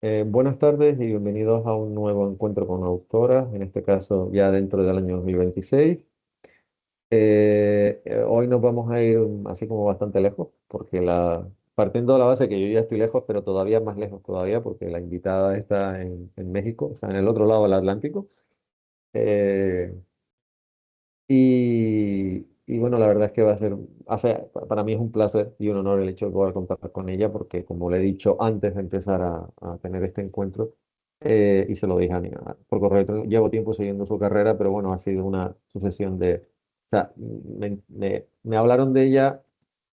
Buenas tardes y bienvenidos a un nuevo encuentro con autoras, en este caso ya dentro del año 2026. Hoy nos vamos a ir así como bastante lejos, porque partiendo de la base que yo ya estoy lejos, pero todavía más lejos todavía, porque la invitada está en México, o sea, en el otro lado del Atlántico. Eh, y bueno, la verdad es que va a ser, para mí es un placer y un honor el hecho de poder contar con ella, porque como le he dicho antes de empezar a tener este encuentro, y se lo dije por correo electrónico, llevo tiempo siguiendo su carrera, pero bueno, ha sido una sucesión o sea, me hablaron de ella,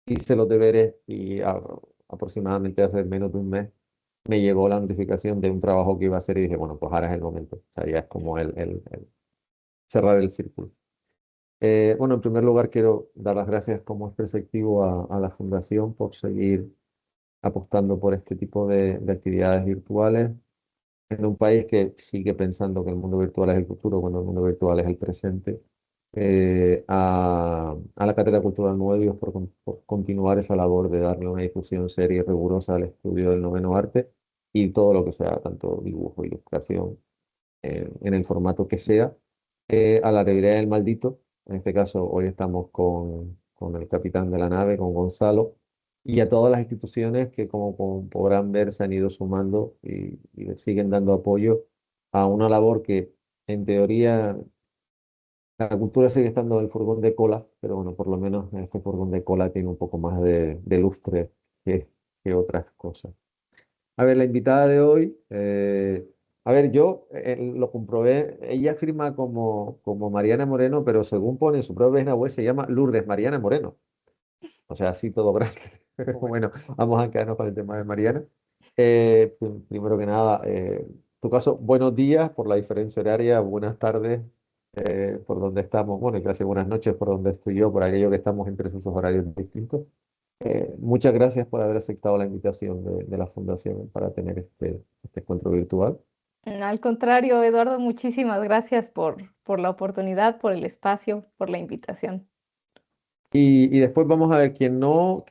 hice los deberes y aproximadamente hace menos de un mes me llegó la notificación de un trabajo que iba a hacer y dije, bueno, pues ahora es el momento, o sea, ya es como el cerrar el círculo. Bueno, en primer lugar quiero dar las gracias como es perceptivo a la Fundación por seguir apostando por este tipo de actividades virtuales en un país que sigue pensando que el mundo virtual es el futuro, cuando el mundo virtual es el presente. A la Cátedra Cultural Nuevos por continuar esa labor de darle una difusión seria y rigurosa al estudio del noveno arte y todo lo que sea, tanto dibujo, ilustración, en el formato que sea, a la Reviré del Maldito. En este caso, hoy estamos con el capitán de la nave, con Gonzalo, y a todas las instituciones que, como podrán ver, se han ido sumando y le siguen dando apoyo a una labor que, en teoría, la cultura sigue estando en el furgón de cola, pero bueno, por lo menos este furgón de cola tiene un poco más de lustre que otras cosas. A ver, la invitada de hoy, a ver, yo lo comprobé, ella firma como Mariana Moreno, pero según pone en su propia página web se llama Lourdes Mariana Moreno. O sea, así todo grande. Bueno, vamos a quedarnos con el tema de Mariana. Primero que nada, tu caso, buenos días por la diferencia horaria, buenas tardes por donde estamos, bueno, y casi buenas noches por donde estoy yo, por aquello que estamos entre esos horarios distintos. Muchas gracias por haber aceptado la invitación de la Fundación para tener este encuentro virtual. Al contrario, Eduardo, muchísimas gracias por la oportunidad, por el espacio, por la invitación. Y después vamos a ver quien no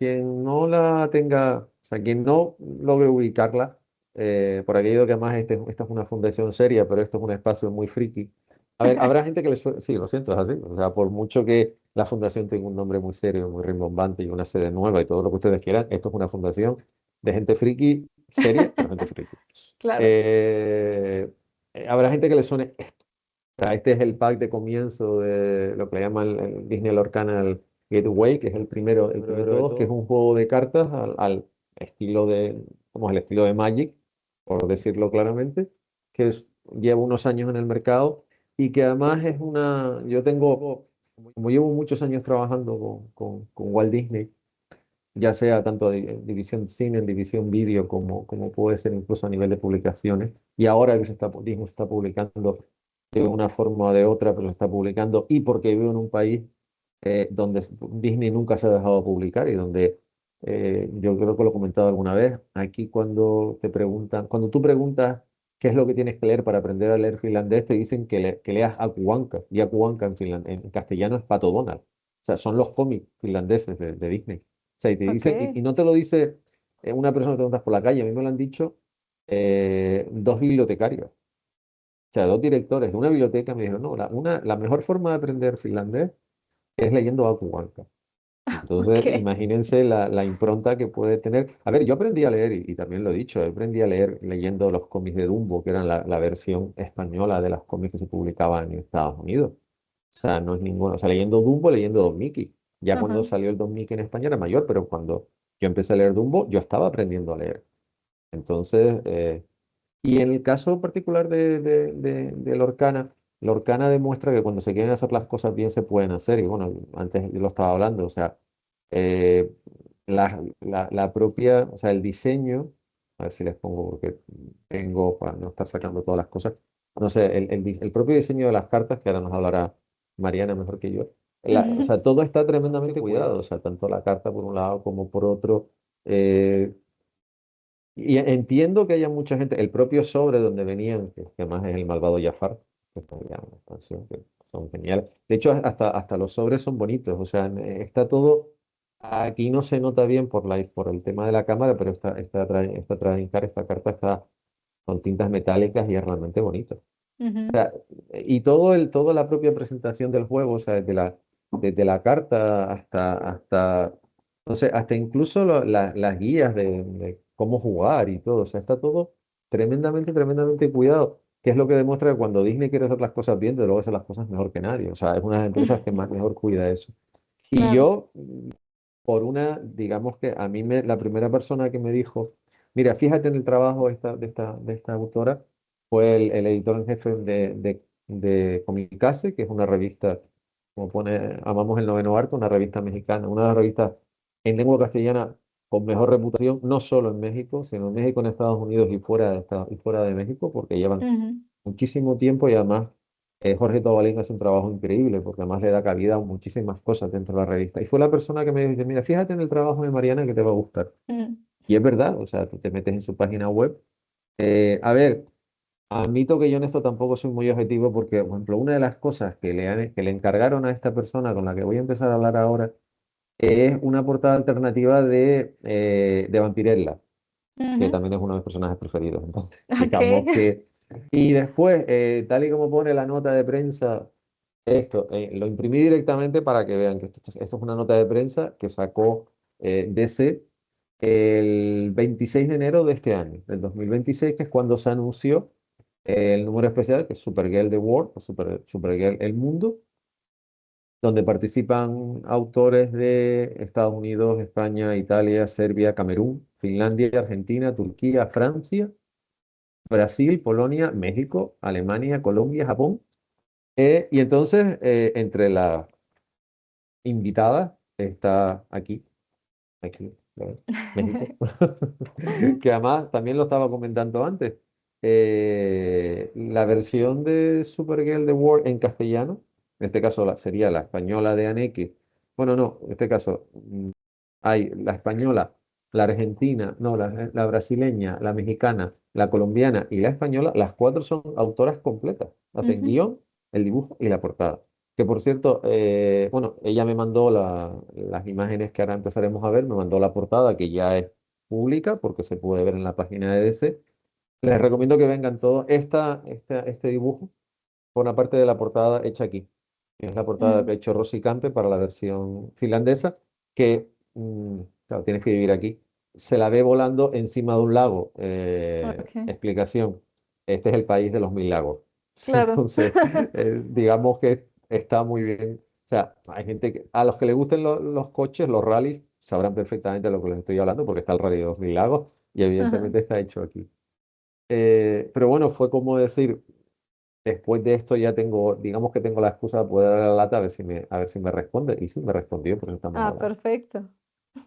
la tenga, o sea, quien no logre ubicarla, por aquello que además esta es una fundación seria, pero esto es un espacio muy friki. A ver, habrá gente que sí, lo siento, es así. O sea, por mucho que la fundación tenga un nombre muy serio, muy rimbombante y una sede nueva y todo lo que ustedes quieran, esto es una fundación de gente friki, seria, pero gente friki. Claro. Eh, Habrá gente que le suene esto. O sea, este es el pack de comienzo de lo que le llaman el Disney Lorcana Gateway, que es el primero de todos, que es un juego de cartas al estilo como el estilo de Magic, por decirlo claramente, lleva unos años en el mercado y que además como llevo muchos años trabajando con Walt Disney, ya sea tanto en división cine, en división vídeo, como puede ser incluso a nivel de publicaciones, y ahora que Disney está publicando de una forma o de otra, pero se está publicando, y porque vivo en un país donde Disney nunca se ha dejado publicar y donde yo creo que lo he comentado alguna vez, aquí cuando tú preguntas qué es lo que tienes que leer para aprender a leer finlandés, te dicen que leas Akuanka, y Akuanka en castellano es Pato Donald. O sea, son los cómics finlandeses de Disney. O sea, y te Ok, dicen, y no te lo dice una persona que te encuentras por la calle, a mí me lo han dicho dos bibliotecarios. O sea, dos directores de una biblioteca me dijeron, no, la mejor forma de aprender finlandés es leyendo Akuanka. Entonces, ok. imagínense la impronta que puede tener. A ver, yo aprendí a leer, y también lo he dicho, aprendí a leer leyendo los cómics de Dumbo, que eran la versión española de los cómics que se publicaban en Estados Unidos. O sea, no es ninguno. O sea, leyendo Dumbo, leyendo Don Mickey. Ya cuando Ajá. salió el Don Mickey en España era mayor, pero cuando yo empecé a leer Dumbo, yo estaba aprendiendo a leer. Entonces, y en el caso particular de Lorcana demuestra que cuando se quieren hacer las cosas bien se pueden hacer. Y bueno, antes yo lo estaba hablando, o sea, eh, la propia, o sea, el diseño, a ver si les pongo porque tengo para no estar sacando todas las cosas. No sé, el propio diseño de las cartas, que ahora nos hablará Mariana mejor que yo. O Ujú. sea, todo está tremendamente cuidado, o sea, tanto la carta por un lado como por otro. eh, y entiendo que haya mucha gente, el propio sobre donde venían, que además es el malvado Jafar, que es una canción que son geniales. De hecho, hasta los sobres son bonitos, o sea, está todo, aquí no se nota bien por el tema de la cámara, pero esta Trading Card, esta carta está, con tintas metálicas y es realmente bonito. Ujú, Y toda la propia presentación del juego, o sea, desde la carta hasta, no sé, hasta incluso las guías de cómo jugar y todo, o sea, está todo tremendamente cuidado, que es lo que demuestra que cuando Disney quiere hacer las cosas bien, de luego hace las cosas mejor que nadie, o sea, es una de las empresas que más mejor cuida eso. Y claro. yo, digamos que a mí la primera persona que me dijo, mira, fíjate en el trabajo de esta autora, fue el editor en jefe de Comicase, que es una revista, como pone, amamos el noveno arte, una revista mexicana, una de las revistas en lengua castellana con mejor reputación, no solo en México, sino en México, en Estados Unidos y fuera de México, porque llevan Ujú, muchísimo tiempo y además Jorge Tobalín hace un trabajo increíble porque además le da cabida a muchísimas cosas dentro de la revista. Y fue la persona que me dice, mira, fíjate en el trabajo de Mariana que te va a gustar. ujú, Y es verdad, o sea, tú te metes en su página web. A ver, admito que yo en esto tampoco soy muy objetivo porque, por ejemplo, una de las cosas que le encargaron a esta persona con la que voy a empezar a hablar ahora es una portada alternativa de Vampirella, que ujú. también es uno de mis personajes preferidos. Entonces, Ok. digamos que... Y después, tal y como pone la nota de prensa, esto, lo imprimí directamente para que vean que esto es una nota de prensa que sacó DC el 26 de enero de este año, del 2026, que es cuando se anunció el número especial, que es Supergirl The World, o Supergirl El Mundo, donde participan autores de Estados Unidos, España, Italia, Serbia, Camerún, Finlandia, Argentina, Turquía, Francia, Brasil, Polonia, México, Alemania, Colombia, Japón. Y entonces, entre las invitadas está aquí, ¿verdad? México, que además también lo estaba comentando antes. La versión de Supergirl The World en castellano, en este caso sería la española de Aneke. Bueno, no, en este caso hay la española, la argentina, no, la brasileña, la mexicana, la colombiana y la española. Las cuatro son autoras completas. Hacen Ujú, guión, el dibujo y la portada. Que por cierto, bueno, ella me mandó las imágenes que ahora empezaremos a ver, me mandó la portada que ya es pública porque se puede ver en la página de DC. Les recomiendo que vengan todos. Este dibujo forma parte de la portada hecha aquí. Es la portada que mm, ha hecho Rosy Campe para la versión finlandesa, que, claro, tienes que vivir aquí. Se la ve volando encima de un lago. ok, Explicación, este es el país de los mil lagos. claro. Entonces, digamos que está muy bien. O sea, hay gente a los que les gusten los coches, los rallies, sabrán perfectamente de lo que les estoy hablando, porque está el Rally de los Mil Lagos y Ajá. evidentemente está hecho aquí. Pero bueno, fue como decir, después de esto ya tengo, digamos que tengo la excusa de poder dar la lata a ver si me responde. Y sí, me respondió, por eso estamos Ah, hablando. perfecto.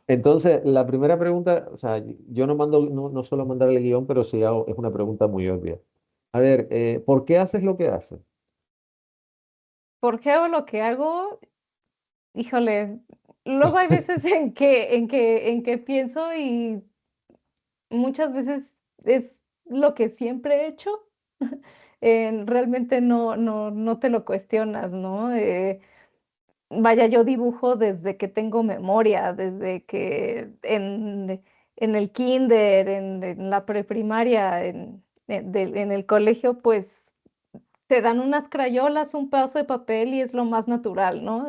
Entonces, la primera pregunta, o sea, yo no suelo mandar el guión, pero sí es una pregunta muy obvia. A ver, ¿por qué haces lo que haces? ¿Por qué hago lo que hago? Híjole, luego hay veces en que pienso y muchas veces es lo que siempre he hecho. Realmente no te lo cuestionas, ¿no? Vaya, yo dibujo desde que tengo memoria, desde que en el kinder, en la preprimaria, en el colegio, pues te dan unas crayolas, un pedazo de papel y es lo más natural, ¿no?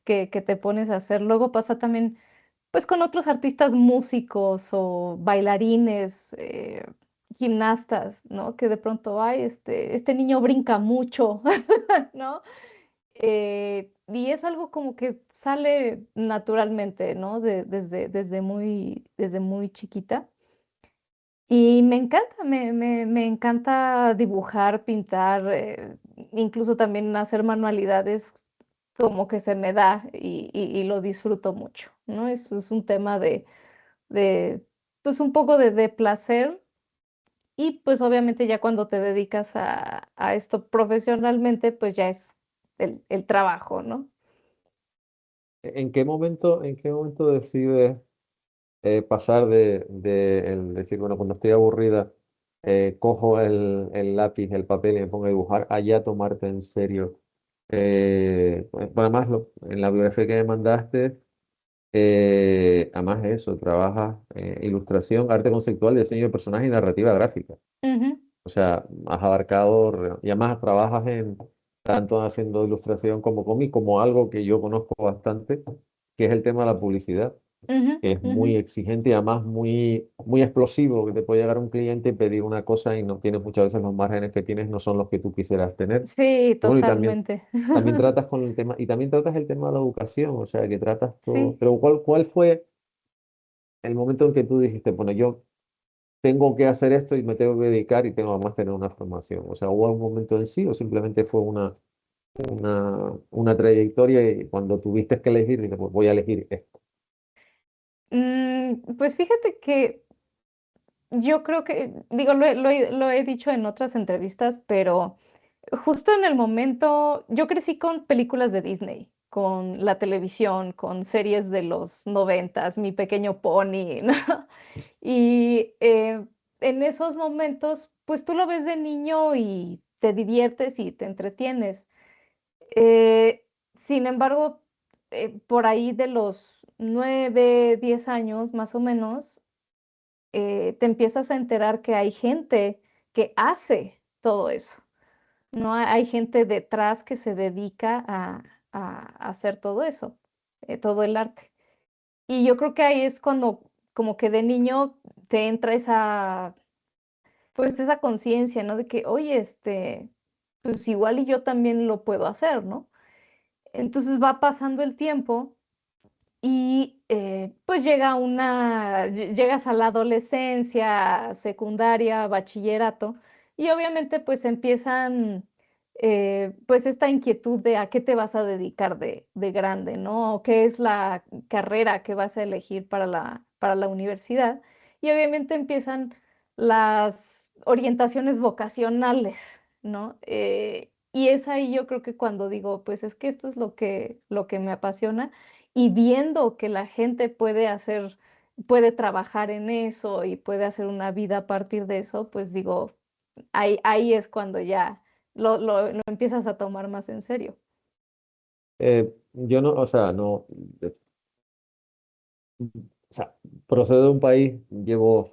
Que te pones a hacer. Luego pasa también, pues, con otros artistas músicos o bailarines, gimnastas, ¿no? Que de pronto, ay, este niño brinca mucho, ¿no? Y es algo como que sale naturalmente, ¿no? Desde muy chiquita. Y me encanta, me encanta dibujar, pintar, incluso también hacer manualidades, como que se me da y lo disfruto mucho, ¿no? Eso es un tema de, pues, un poco de placer y, pues, obviamente, ya cuando te dedicas a esto profesionalmente, pues, ya es el trabajo, ¿no? ¿En qué momento decides pasar de el decir, bueno, cuando estoy aburrida, cojo el lápiz, el papel y me pongo a dibujar, allá tomarte en serio? Pues, además, en la biografía que me mandaste, Además de eso, trabajas ilustración, arte conceptual, diseño de personajes y narrativa gráfica. Ujú, O sea, has abarcado, y además trabajas en tanto haciendo ilustración como cómic, como algo que yo conozco bastante, que es el tema de la publicidad, ujú, que es ujú. muy exigente y además muy explosivo, que te puede llegar un cliente y pedir una cosa y no tienes muchas veces los márgenes que tienes, no son los que tú quisieras tener. Sí, Y bueno, y también, totalmente. también tratas con el tema, y también tratas el tema de la educación, o sea, que tratas todo. Sí. Pero ¿cuál fue el momento en que tú dijiste, bueno, yo tengo que hacer esto y me tengo que dedicar y tengo además tener una formación? O sea, ¿hubo algún momento en sí o simplemente fue una trayectoria y cuando tuviste que elegir, dijiste, pues voy a elegir esto? Pues fíjate que yo creo que, digo, lo he dicho en otras entrevistas, pero justo en el momento, yo crecí con películas de Disney, con la televisión, con series de los noventas, Mi Pequeño Pony, ¿no? Y en esos momentos, pues tú lo ves de niño y te diviertes y te entretienes. Eh, Sin embargo, por ahí de los 9, 10 años más o menos, te empiezas a enterar que hay gente que hace todo eso, ¿no? Hay gente detrás que se dedica a hacer todo eso, todo el arte. Y yo creo que ahí es cuando como que de niño te entra esa, pues, esa conciencia, ¿no? De que, oye, pues igual y yo también lo puedo hacer, ¿no? Entonces va pasando el tiempo y, pues llegas a la adolescencia, secundaria, bachillerato, y obviamente, pues, empiezan, pues, esta inquietud de a qué te vas a dedicar de grande, ¿no? O qué es la carrera que vas a elegir para la universidad. Y obviamente empiezan las orientaciones vocacionales, ¿no? Y es ahí yo creo que cuando digo, pues, es que esto es lo que me apasiona, y viendo que la gente puede trabajar en eso y puede hacer una vida a partir de eso, pues digo, ahí es cuando ya lo empiezas a tomar más en serio. Yo no, o sea, no, o sea, procedo de un país, llevo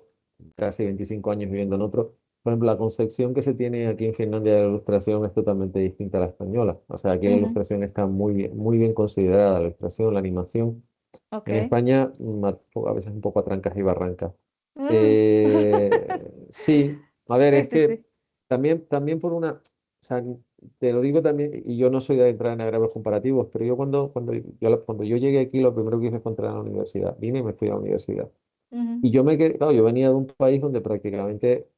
casi 25 años viviendo en otro. Por ejemplo, la concepción que se tiene aquí en Finlandia de la ilustración es totalmente distinta a la española. O sea, aquí la Ujú, ilustración está muy bien considerada, la ilustración, la animación. En okey. España, a veces un poco a trancas y barrancas. Mm. Sí, a ver, Sí, es sí, que sí. también por o sea, te lo digo también, y yo no soy de entrar en agravios comparativos, pero yo cuando yo llegué aquí, lo primero que hice fue entrar a la universidad. Vine y me fui a la universidad. Ujú, Y yo me quedé, claro, yo venía de un país donde prácticamente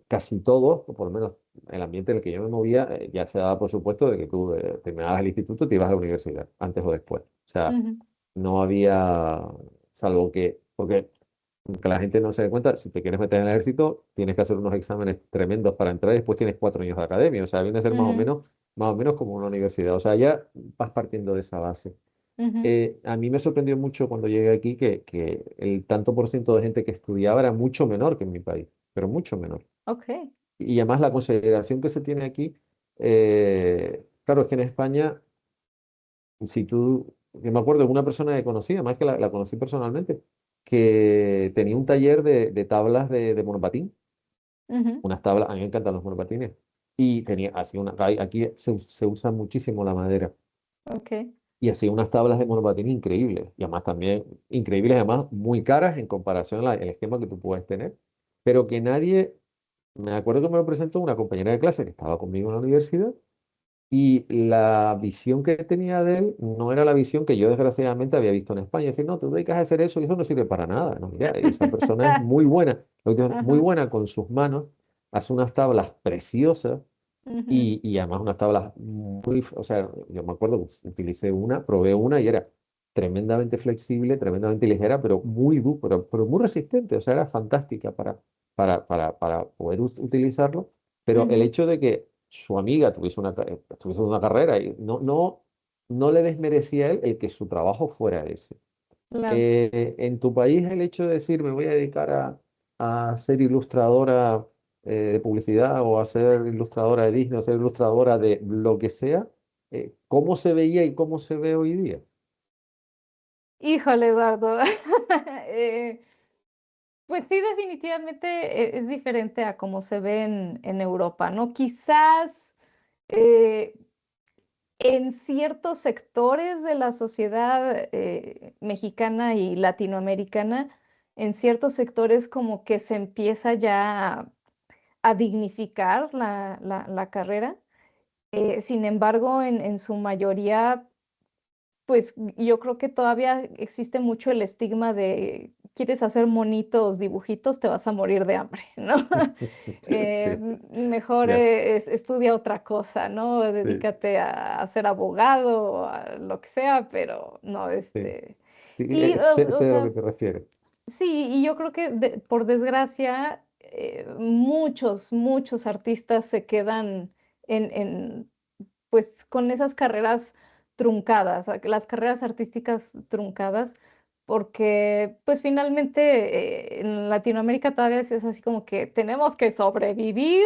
casi todos, o por lo menos el ambiente en el que yo me movía, ya se daba por supuesto de que tú terminabas el instituto y te ibas a la universidad, antes o después. O sea, ujú, no había, salvo que, porque que la gente no se dé cuenta, si te quieres meter en el ejército, tienes que hacer unos exámenes tremendos para entrar y después tienes 4 años de academia. O sea, viene a ser ujú, más o menos como una universidad. O sea, ya vas partiendo de esa base. ujú. A mí me sorprendió mucho cuando llegué aquí que el tanto por ciento de gente que estudiaba era mucho menor que en mi país, pero mucho menor. Okey. Y además la consideración que se tiene aquí, claro, es que en España, si tú, yo me acuerdo de una persona que conocí, además que la conocí personalmente, que tenía un taller de tablas de monopatín, Ujú, unas tablas, a mí me encantan los monopatines, y tenía, así aquí se usa muchísimo la madera, okey. y hacía unas tablas de monopatín increíbles, y además también, increíbles, además muy caras en comparación al esquema que tú puedes tener, pero que nadie, me acuerdo que me lo presentó una compañera de clase que estaba conmigo en la universidad. Y la visión que tenía de él no era la visión que yo desgraciadamente había visto en España. Es decir, no, te dedicas a hacer eso y eso no sirve para nada. No, mira, esa persona es muy buena, muy Ajá, buena con sus manos, hace unas tablas preciosas ujú, y además unas tablas o sea, yo me acuerdo que utilicé una, probé una y era tremendamente flexible, tremendamente ligera, pero pero muy resistente. O sea, era fantástica para poder utilizarlo. Pero el ujú. hecho de que su amiga tuviese una carrera y no le desmerecía a él el que su trabajo fuera ese. Claro. En tu país, el hecho de decir me voy a dedicar a ser ilustradora de publicidad o a ser ilustradora de Disney o ser ilustradora de lo que sea, ¿cómo se veía y cómo se ve hoy día? Híjole, Eduardo. Eh, pues sí, definitivamente es diferente a cómo se ve en Europa, ¿no? Quizás eh, en ciertos sectores de la sociedad mexicana y latinoamericana, en ciertos sectores como que se empieza ya a dignificar la carrera. Sin embargo, en su mayoría, pues yo creo que todavía existe mucho el estigma de quieres hacer monitos, dibujitos, te vas a morir de hambre, ¿no? Sí, Mejor ya, estudia otra cosa, ¿no? sí, Dedícate a ser abogado o a lo que sea, pero no, sí. Sí, y sé, o sé a lo que sea, te refieres. sí, y yo creo que por desgracia, muchos artistas se quedan pues con esas carreras truncadas, las carreras artísticas truncadas, porque pues finalmente en Latinoamérica todavía es así como que tenemos que sobrevivir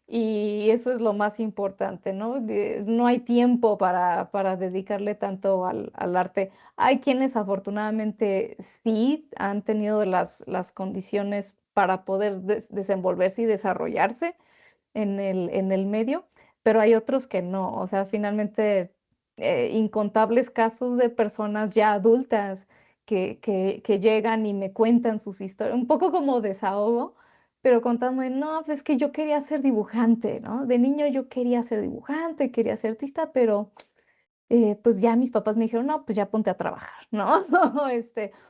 y eso es lo más importante, ¿no? No hay tiempo para dedicarle tanto al arte. Hay quienes afortunadamente sí han tenido las condiciones para poder desenvolverse y desarrollarse en el medio, pero hay otros que no. O sea, finalmente, incontables casos de personas ya adultas que llegan y me cuentan sus historias, un poco como desahogo, pero contándome, no, pues es que yo quería ser dibujante, ¿no? De niño yo quería ser dibujante, quería ser artista, pero pues ya mis papás me dijeron, no, pues ya ponte a trabajar, ¿no?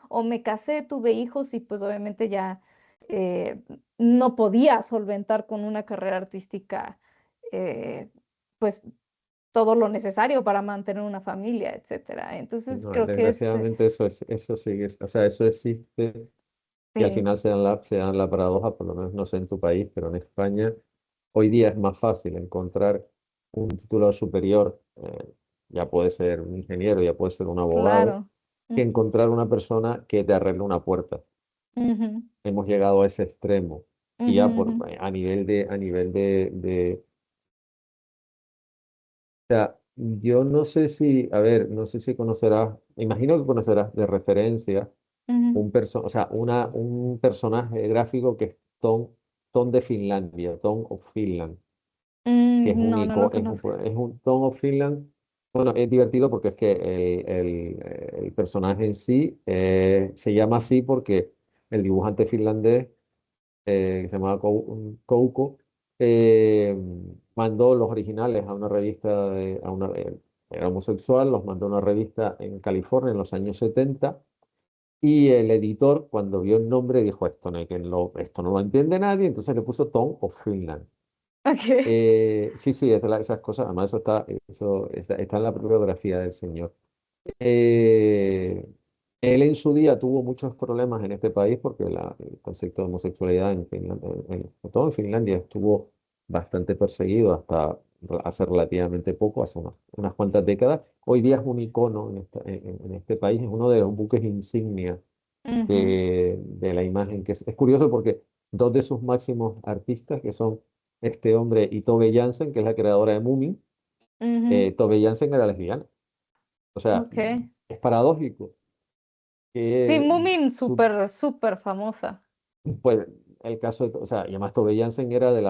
O me casé, tuve hijos y pues obviamente ya eh, no podía solventar con una carrera artística, eh, pues todo lo necesario para mantener una familia, etcétera. Entonces No, creo que desgraciadamente eso sigue, o sea, eso existe y al sí, final se dan la paradoja, por lo menos no sé en tu país, pero en España hoy día es más fácil encontrar un título superior, ya puede ser un ingeniero, ya puede ser un abogado, claro. que Ujú, encontrar una persona que te arregle una puerta. ujú, Hemos llegado a ese extremo y ujú, ya ujú, o sea, yo no sé si, a ver, no sé si conocerás, me imagino que conocerás de referencia ujú. o sea, un personaje gráfico que es Tom de Finlandia, Tom of Finland, que es un, No, no lo conozco. es un Tom of Finland. Bueno, es divertido porque es que el personaje en sí se llama así porque el dibujante finlandés, que se llamaba Kouko, eh, mandó los originales a una revista, era homosexual, los mandó a una revista en California en los años 70 y el editor, cuando vio el nombre, dijo, esto no lo entiende nadie, entonces le puso Tom of Finland. Ok. Sí, sí, esas cosas, además eso está en la propia biografía del señor. Eh, Él en su día tuvo muchos problemas en este país porque el concepto de homosexualidad en Finlandia, sobre todo en Finlandia, estuvo bastante perseguido hasta hace relativamente poco, hace unas cuantas décadas. Hoy día es un icono en este país, es uno de los buques insignia Ujú, de la imagen, que es curioso porque dos de sus máximos artistas, que son este hombre y Tove Jansson, que es la creadora de Moomin, ujú. Tove Jansson era lesbiana. O sea, Ok. es paradójico Sí, que Moomin, su, súper famosa. pues, el caso o sea, y además Tove Jansson era de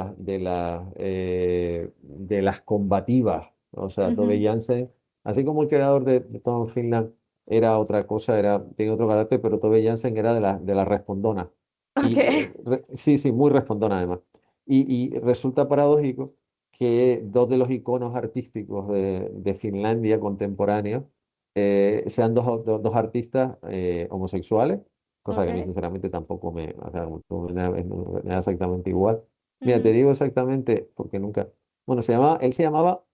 las combativas. O sea, Tove Ujú. Jansson, así como el creador de Tom Finland era otra cosa, tenía otro carácter, pero Tove Jansson era de la respondona. Ok. Y sí, sí, muy respondona además. Y resulta paradójico que dos de los iconos artísticos de Finlandia contemporáneos sean dos artistas homosexuales, cosa que a mí Ok. sinceramente tampoco o sea, me da exactamente igual. Mira, te Ujú. digo exactamente porque nunca, bueno, él se llamaba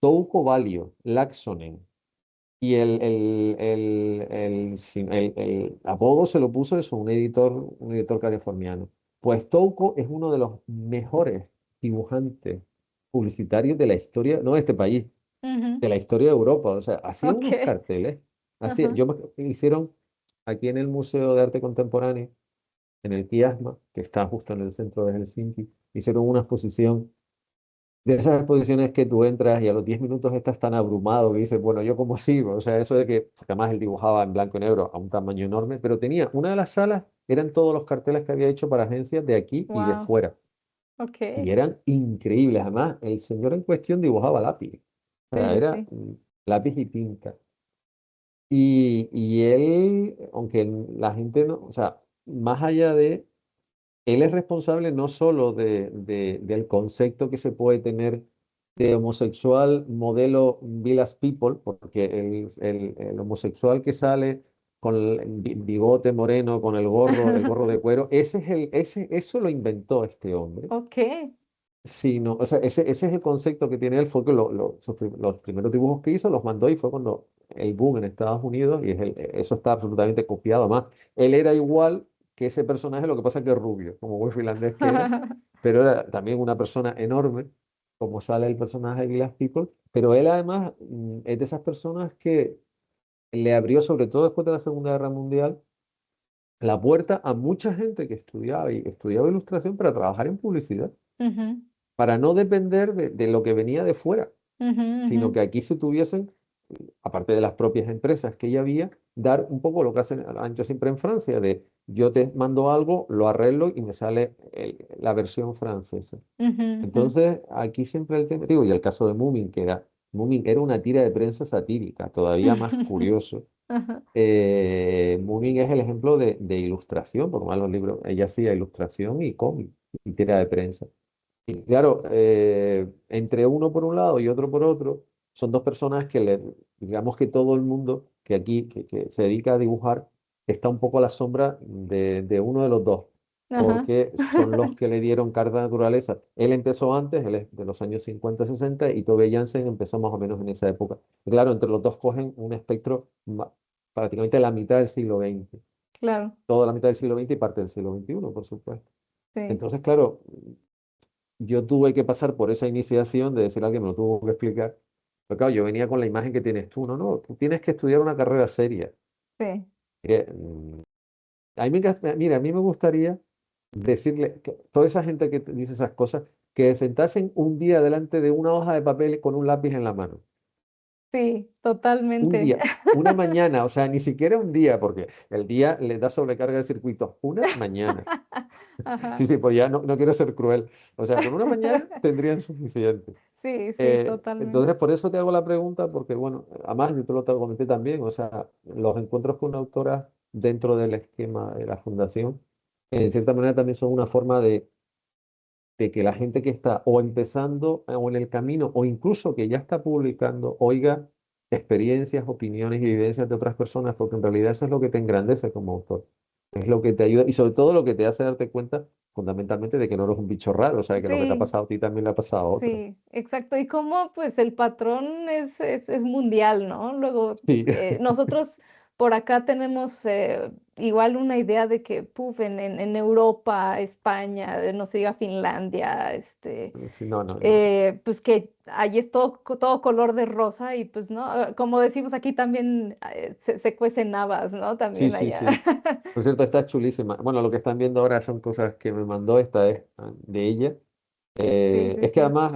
Touko Valio Laaksonen y el apodo se lo puso eso, un editor californiano. Pues Touko es uno de los mejores dibujantes publicitarios de la historia, no de este país, Ujú. de la historia de Europa. O sea, hacía Ok. unos carteles, Ajá. hicieron aquí en el Museo de Arte Contemporáneo, en el Kiasma, que está justo en el centro de Helsinki, hicieron una exposición de esas exposiciones que tú entras y a los 10 minutos estás tan abrumado que dices, bueno, ¿yo cómo sigo? O sea, eso de que, porque además él dibujaba en blanco y negro a un tamaño enorme, pero tenía una de las salas, eran todos los carteles que había hecho para agencias de aquí y de Wow, fuera. Y ok. eran increíbles. Además, el señor en cuestión dibujaba lápiz. O sea, Sí, era sí. lápiz y tinta. Y él, aunque la gente no, o sea, más allá de, él es responsable no solo del concepto que se puede tener de homosexual modelo Village People, porque el homosexual que sale con el bigote moreno, con el gorro de cuero, eso lo inventó este hombre. Ok. Sí, no, o sea, ese es el concepto que tiene él, fue que los primeros dibujos que hizo los mandó y fue cuando el boom en Estados Unidos y eso está absolutamente copiado. Más, él era igual que ese personaje, lo que pasa que es rubio, como buen finlandés que era, pero era también una persona enorme, como sale el personaje de Glass People, pero él además es de esas personas que le abrió, sobre todo después de la Segunda Guerra Mundial, la puerta a mucha gente que estudiaba ilustración para trabajar en publicidad, Ujú, para no depender de lo que venía de fuera, ujú, ujú, sino que aquí se tuviesen, aparte de las propias empresas que ya había, dar un poco lo que han hecho siempre en Francia, de yo te mando algo, lo arreglo y me sale la versión francesa. ujú, ujú. Entonces, aquí siempre el tema, digo, y el caso de Moomin era una tira de prensa satírica, todavía más curioso. Ajá, Moomin es el ejemplo de ilustración, porque más los libros, ella hacía ilustración y cómic y tira de prensa. Y claro, entre uno por un lado y otro por otro, son dos personas digamos que todo el mundo que aquí que se dedica a dibujar está un poco a la sombra de uno de los dos, ajá. porque son los que le dieron carta de naturaleza. Él empezó antes, él es de los años 50-60 y Tove Jansson empezó más o menos en esa época. Y claro, entre los dos cogen un espectro prácticamente la mitad del siglo XX, Claro, toda la mitad del siglo XX y parte del siglo XXI, por supuesto. sí, Entonces, claro, yo tuve que pasar por esa iniciación de decir a alguien, me lo tuvo que explicar. Pero claro, yo venía con la imagen que tienes tú. No, no, tú tienes que estudiar una carrera seria. sí. Eh, mm, mira, a mí me gustaría decirle que toda esa gente que te dice esas cosas, que se sentasen un día delante de una hoja de papel con un lápiz en la mano. Sí, Un totalmente. día, una mañana, o sea, ni siquiera un día, porque el día le da sobrecarga de circuitos. Una mañana. Ajá. Sí, sí, pues ya no quiero ser cruel. O sea, con una mañana tendrían suficiente. Sí, sí, totalmente. Entonces, por eso te hago la pregunta, porque bueno, además yo te lo comenté también, o sea, los encuentros con autoras dentro del esquema de la fundación, en cierta manera también son una forma de que la gente que está o empezando o en el camino, o incluso que ya está publicando, oiga experiencias, opiniones y vivencias de otras personas, porque en realidad eso es lo que te engrandece como autor, es lo que te ayuda y sobre todo lo que te hace darte cuenta fundamentalmente de que no eres un bicho raro, o sea, que lo que te ha Sí, pasado a ti también le ha pasado a otros. sí, exacto. Y cómo pues el patrón es mundial, ¿no? Luego, Sí. nosotros por acá tenemos igual una idea de que, puf, en Europa, España, no se diga Finlandia, Sí, no, no, no. pues que ahí es todo, todo color de rosa y pues no, como decimos aquí también se cuecen habas, ¿no? Sí, También sí, allá. sí. Por cierto, está chulísima. Bueno, lo que están viendo ahora son cosas que me mandó, esta es de ella. Sí, sí, Es que sí. además,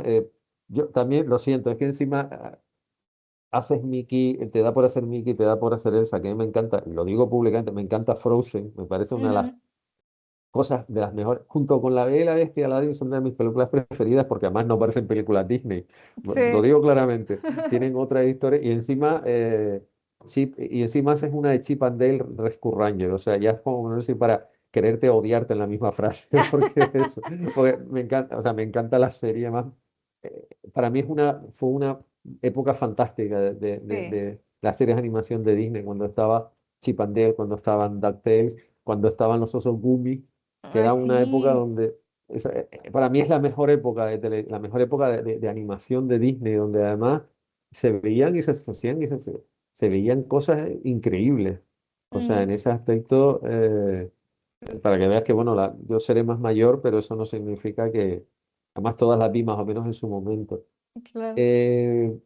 yo también lo siento, es que encima haces Mickey, te da por hacer Mickey, te da por hacer Elsa, que a mí me encanta, y lo digo públicamente, me encanta Frozen, me parece una de las Ujú. cosas de las mejores, junto con La Bella y la Bestia, Aladdin son de mis películas preferidas porque además no parecen películas Disney, lo Sí. digo claramente, tienen otra historia y encima, y encima haces una de Chip and Dale Rescue Ranger, o sea, ya es como, no sé si para quererte o odiarte en la misma frase, porque eso, porque me encanta, o sea, me encanta la serie más, para mí fue una época fantástica Sí. de las series de animación de Disney, cuando estaba Chip and Dale, cuando estaban DuckTales, cuando estaban los osos Gummy, que Ay, era una época sí. donde, para mí es la mejor época la mejor época de animación de Disney, donde además se veían y se hacían y se veían cosas increíbles. O sea, en Mm, ese aspecto, para que veas que, bueno, yo seré más mayor, pero eso no significa que, además todas las vi más o menos en su momento. claro. Eh,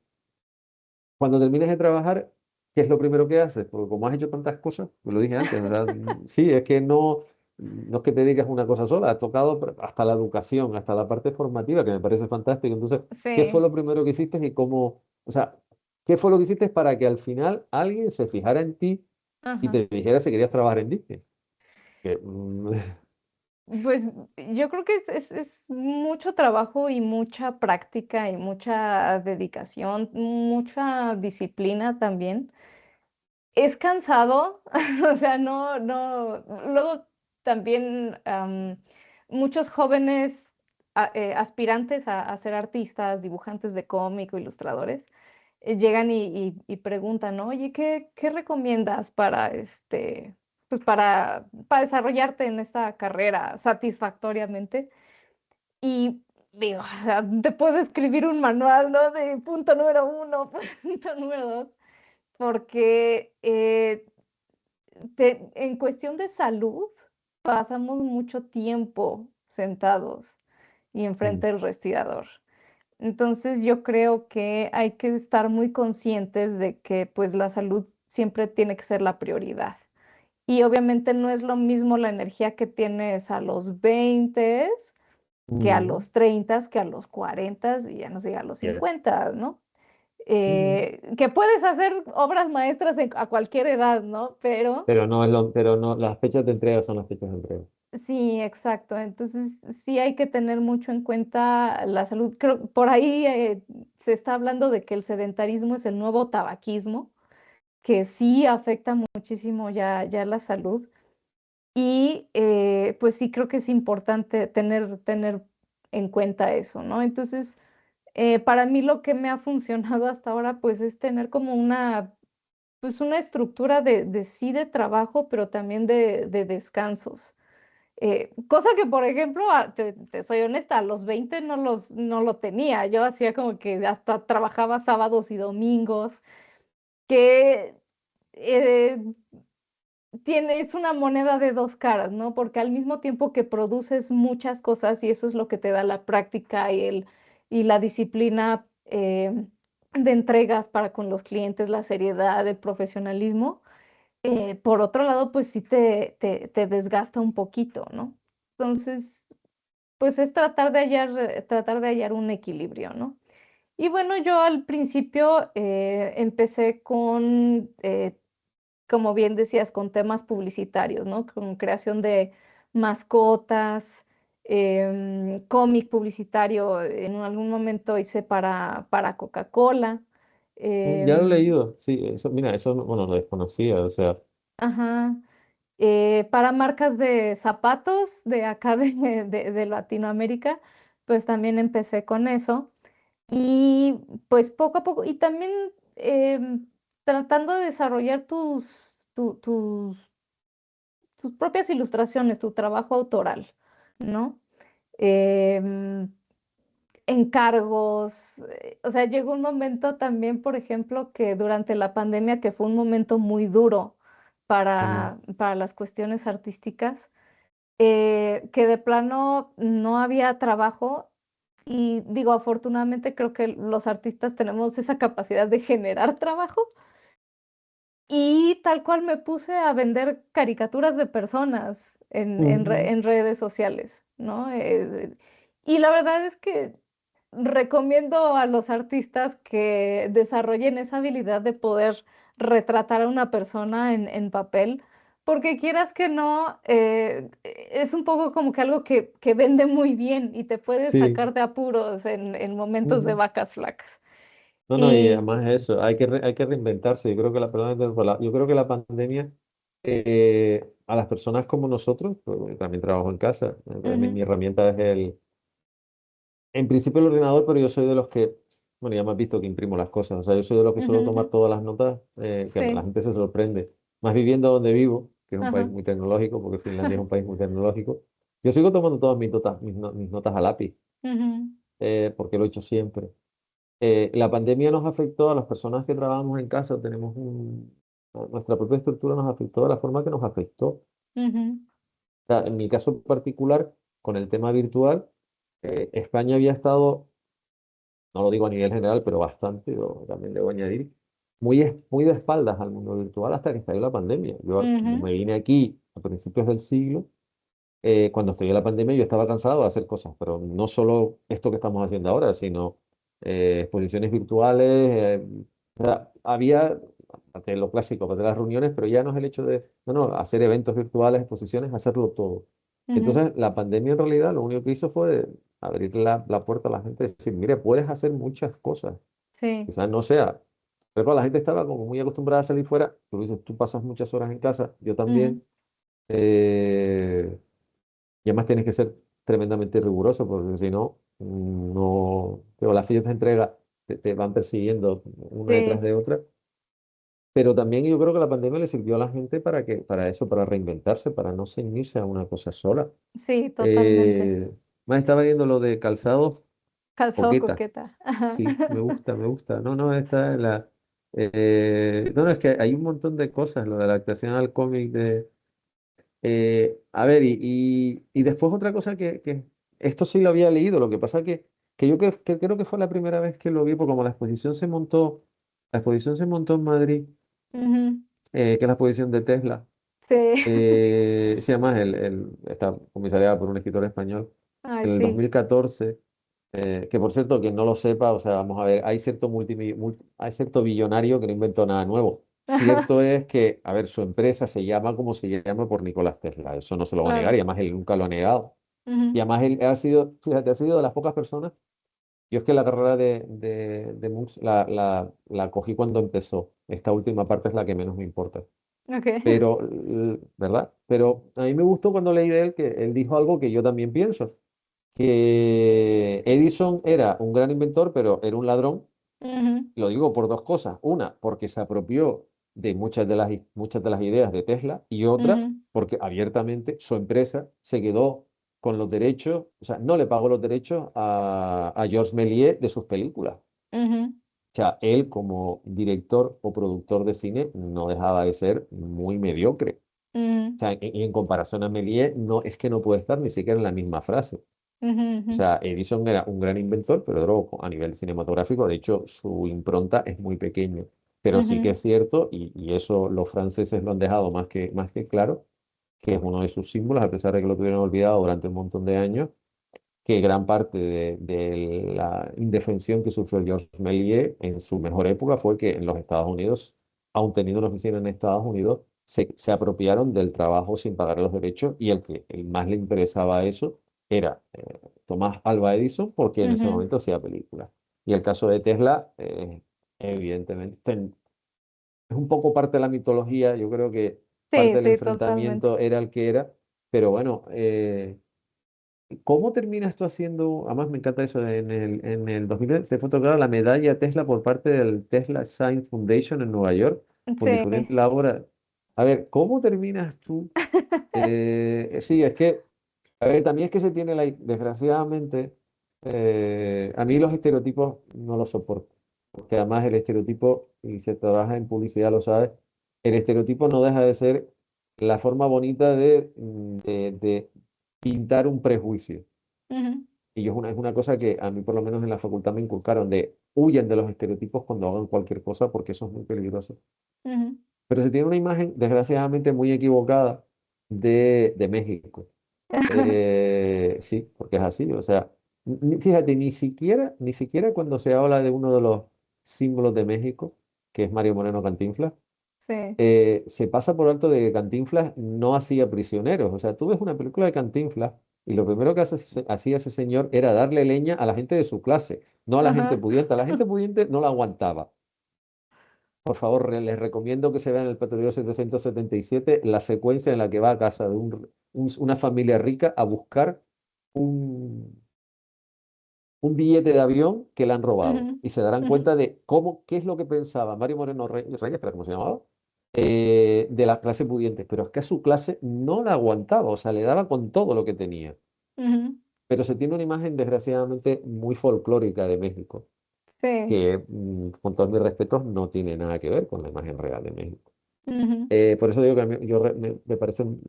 Cuando termines de trabajar, ¿qué es lo primero que haces? Porque como has hecho tantas cosas, pues lo dije antes, ¿verdad? Sí, es que no. no es que te dediques a una cosa sola, has tocado hasta la educación, hasta la parte formativa, que me parece fantástico. Entonces, ¿qué fue Sí, lo primero que hiciste y cómo, o sea, qué fue lo que hiciste para que al final alguien se fijara en ti y ajá. te dijera si querías trabajar en Disney? Que, Pues yo creo que es mucho trabajo y mucha práctica y mucha dedicación, mucha disciplina también. Es cansado, o sea, luego también muchos jóvenes aspirantes a ser artistas, dibujantes de cómic o ilustradores, llegan y preguntan, ¿no? Oye, ¿qué recomiendas para pues para desarrollarte en esta carrera satisfactoriamente? Y digo, o sea, te puedo escribir un manual, ¿no? De punto número uno, punto número dos, porque en cuestión de salud, pasamos mucho tiempo sentados y mm, enfrente del respirador. Entonces, yo creo que hay que estar muy conscientes de que, pues, la salud siempre tiene que ser la prioridad. Y obviamente no es lo mismo la energía que tienes a los 20 que a mm, los 30, que a los 40 y ya no sé, a los yeah, 50, ¿no? mm. Que puedes hacer obras maestras a cualquier edad, ¿no? Pero Pero no es pero no, las fechas de entrega son las fechas de entrega. sí, exacto. Entonces, sí hay que tener mucho en cuenta la salud. Creo, por ahí se está hablando de que el sedentarismo es el nuevo tabaquismo, que sí afecta muchísimo ya la salud. Y pues sí creo que es importante tener en cuenta eso, ¿no? Entonces, para mí lo que me ha funcionado hasta ahora, pues es tener como pues una estructura de sí de trabajo, pero también de descansos. Cosa que, por ejemplo, te soy honesta, a los 20 no lo tenía. Yo hacía como que hasta trabajaba sábados y domingos, que eh, es una moneda de dos caras, ¿no? Porque al mismo tiempo que produces muchas cosas, y eso es lo que te da la práctica y la disciplina de entregas para con los clientes, la seriedad, el profesionalismo, por otro lado, pues sí te desgasta un poquito, ¿no? Entonces, pues es tratar de hallar un equilibrio, ¿no? Y bueno, yo al principio empecé con, como bien decías, con temas publicitarios, ¿no? Con creación de mascotas, cómic publicitario, en algún momento hice para Coca-Cola. Ya lo he em, leído, sí, eso, mira, eso, bueno, lo desconocía, o sea, ajá. Para marcas de zapatos de acá de Latinoamérica, pues también empecé con eso. Y pues poco a poco, y también tratando de desarrollar tus propias ilustraciones, tu trabajo autoral, ¿no? Em, encargos, o sea, llegó un momento también, por ejemplo, que durante la pandemia, que fue un momento muy duro mm, para las cuestiones artísticas, que de plano no había trabajo y digo, afortunadamente creo que los artistas tenemos esa capacidad de generar trabajo y tal cual me puse a vender caricaturas de personas mm, en redes sociales, ¿no? Y la verdad es que recomiendo a los artistas que desarrollen esa habilidad de poder retratar a una persona en papel, porque quieras que no, es un poco como que algo que vende muy bien y te puede sí. sacar de apuros en momentos de Ujú. vacas flacas. No, no, y Y, además eso, hay que reinventarse. Yo creo que yo creo que la pandemia a las personas como nosotros, pues, también trabajo en casa, mi ujú, herramienta es en principio el ordenador, pero yo soy de los que, bueno, ya me has visto que imprimo las cosas, o sea, yo soy de los que ujú, suelo tomar ujú. todas las notas, que la Sí, gente se sorprende. Más viviendo donde vivo, que es un país ajá. muy tecnológico, porque Finlandia es un país muy tecnológico, yo sigo tomando todas mis notas a lápiz, Ujú, porque lo he hecho siempre. La pandemia nos afectó a las personas que trabajamos en casa, nuestra propia estructura nos afectó de la forma que nos afectó. O ujú, sea, en mi caso particular, con el tema virtual, España había estado, no lo digo a nivel general, pero bastante, yo también debo añadir, muy de espaldas al mundo virtual hasta que estalló la pandemia. Yo ujú, me vine aquí a principios del siglo Cuando estoy en la pandemia yo estaba cansado de hacer cosas, pero no solo esto que estamos haciendo ahora, sino exposiciones virtuales. O sea, había, aparte de lo clásico, aparte de las reuniones, pero ya no es el hecho de, no, no, hacer eventos virtuales, exposiciones, hacerlo todo. Ujú. Entonces, la pandemia en realidad lo único que hizo fue abrir la puerta a la gente y decir, mire, puedes hacer muchas cosas. Sí. Quizás no sea, pero la gente estaba como muy acostumbrada a salir fuera. Tú dices, tú pasas muchas horas en casa, yo Ujú. también. Y además tienes que ser tremendamente riguroso, porque si no, no, pero las fichas de entrega te van persiguiendo una detrás Sí, de otra. Pero también yo creo que la pandemia le sirvió a la gente para eso, para reinventarse, para no ceñirse a una cosa sola. sí, totalmente. Eh, Más estaba viendo lo de calzados Calzado coqueta. coqueta. Ajá. Sí, me gusta, me gusta. No, no, está en la. No, no, es que hay un montón de cosas, lo de la adaptación al cómic de. A ver, y después otra cosa que esto sí lo había leído, lo que pasa que yo que creo que fue la primera vez que lo vi, porque como la exposición se montó en Madrid, Ujú. que es la exposición de Tesla, Sí. se llama está comisariada por un escritor español, Ay, en el sí. 2014, que por cierto, quien no lo sepa, o sea, vamos a ver, hay cierto billonario que no inventó nada nuevo. Cierto es que, a ver, su empresa se llama como se llama por Nicolás Tesla, eso no se lo va a negar Claro. y además él nunca lo ha negado. Y Ujú. además él ha sido, fíjate, ha sido de las pocas personas, yo es que la carrera de Musk la cogí cuando empezó, esta última parte es la que menos me importa, Okay. pero, ¿verdad? Pero a mí me gustó cuando leí de él que él dijo algo que yo también pienso que Edison era un gran inventor, pero era un ladrón. Ujú. Lo digo por dos cosas. Una, porque se apropió de muchas de las ideas de Tesla y otra, Ujú. porque abiertamente su empresa se quedó con los derechos, o sea, no le pagó los derechos a Georges Méliès de sus películas. Ujú. O sea, él como director o productor de cine no dejaba de ser muy mediocre. Ujú. O sea, en comparación a Méliès, no, es que no puede estar ni siquiera en la misma frase. Ujú. O Ujú. sea, Edison era un gran inventor, pero luego a nivel cinematográfico, de hecho, su impronta es muy pequeña. Pero sí que Ujú. es cierto, y eso los franceses lo han dejado más que claro, que es uno de sus símbolos, a pesar de que lo tuvieron olvidado durante un montón de años, que gran parte de la indefensión que sufrió Georges Méliès en su mejor época fue que en los Estados Unidos, aun teniendo una oficina en Estados Unidos, se apropiaron del trabajo sin pagar los derechos y el más le interesaba eso era Tomás Alva Edison porque en ese Ujú. momento hacía películas. Y el caso de Tesla, evidentemente, es un poco parte de la mitología, yo creo que parte Sí, del sí, totalmente. enfrentamiento era el que era, pero bueno. ¿Cómo terminas tú haciendo? Además, me encanta eso. En el 2000 te fue otorgada la medalla Tesla por parte del Tesla Science Foundation en Nueva York por Sí. diferentes labores. A ver, ¿cómo terminas tú? Sí, es que, a ver, también es que se tiene desgraciadamente, a mí los estereotipos no los soporto. Porque además el estereotipo, y se trabaja en publicidad, lo sabes, el estereotipo no deja de ser la forma bonita de pintar un prejuicio. Ujú. Y es una cosa que a mí por lo menos en la facultad me inculcaron de huyan de los estereotipos cuando hagan cualquier cosa porque eso es muy peligroso. Ujú. Pero se tiene una imagen desgraciadamente muy equivocada de México. Sí, porque es así. O sea, fíjate, ni siquiera cuando se habla de uno de los símbolos de México, que es Mario Moreno Cantinflas, Sí. se pasa por alto de que Cantinflas no hacía prisioneros. O sea, tú ves una película de Cantinflas y lo primero que hacía ese señor era darle leña a la gente de su clase, no a la gente Ajá. pudiente. A la gente pudiente no la aguantaba. Por favor, les recomiendo que se vean el Patrulero 777, la secuencia en la que va a casa de una familia rica a buscar un, un billete de avión que le han robado. Ujú. Y se darán Ujú. cuenta de qué es lo que pensaba Mario Moreno Reyes, pero ¿cómo se llamaba? De la clase pudiente. Pero es que a su clase no la aguantaba, o sea, le daba con todo lo que tenía. Ujú. Pero se tiene una imagen, desgraciadamente, muy folclórica de México, Sí. que, con todos mis respetos, no tiene nada que ver con la imagen real de México. Ujú. Por eso digo que a mí, me parecen,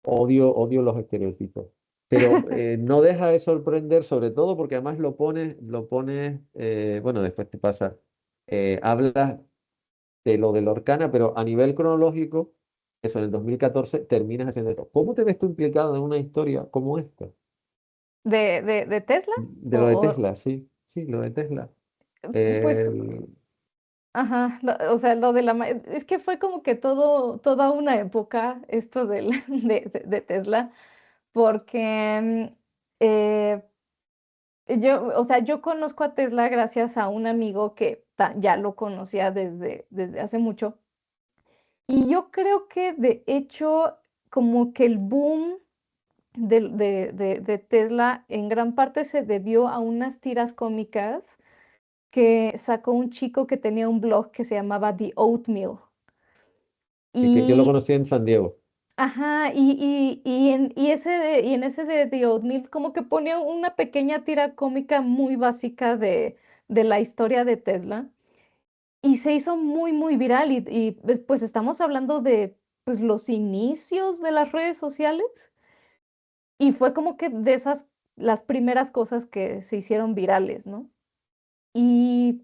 odio los estereotipos. Pero no deja de sorprender, sobre todo porque además bueno, después te pasa, hablas de lo de Lorcana, pero a nivel cronológico, eso, en el 2014 terminas haciendo esto. ¿Cómo te ves tú implicado en una historia como esta? de Tesla, De o, lo de o, Tesla, sí, sí, lo de Tesla. pues, El- ajá, o sea, es que fue como que toda una época esto de Tesla, porque eh, o sea, yo conozco a Tesla gracias a un amigo que ya lo conocía desde hace mucho. Y yo creo que de hecho, como que el boom de Tesla en gran parte se debió a unas tiras cómicas que sacó un chico que tenía un blog que se llamaba The Oatmeal. y que yo lo Y, conocí en San Diego. ajá, y en ese de The Oatmeal como que ponía una pequeña tira cómica muy básica de la historia de Tesla. Y se hizo muy, muy viral pues estamos hablando de pues, los inicios de las redes sociales y fue como que de esas las primeras cosas que se hicieron virales, ¿no? Y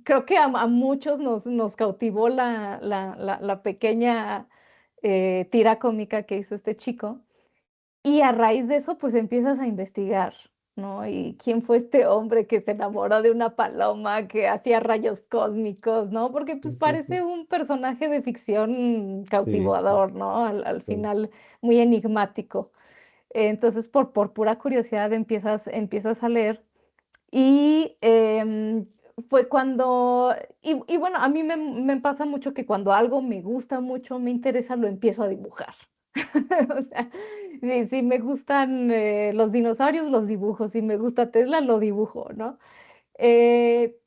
creo que a muchos nos cautivó la pequeña tira cómica que hizo este chico. Y a raíz de eso, pues empiezas a investigar, ¿no? Y quién fue este hombre que se enamoró de una paloma, que hacía rayos cósmicos, ¿no? Porque pues Sí, sí, parece sí. un personaje de ficción Sí, sí, cautivador, ¿no? Al sí. final muy enigmático. Entonces, por pura curiosidad empiezas a leer. Y fue cuando, y bueno, a mí me pasa mucho que cuando algo me gusta mucho, me interesa, lo empiezo a dibujar. O sea, si me gustan los dinosaurios, los dibujo. Si me gusta Tesla, lo dibujo, ¿no? Eh,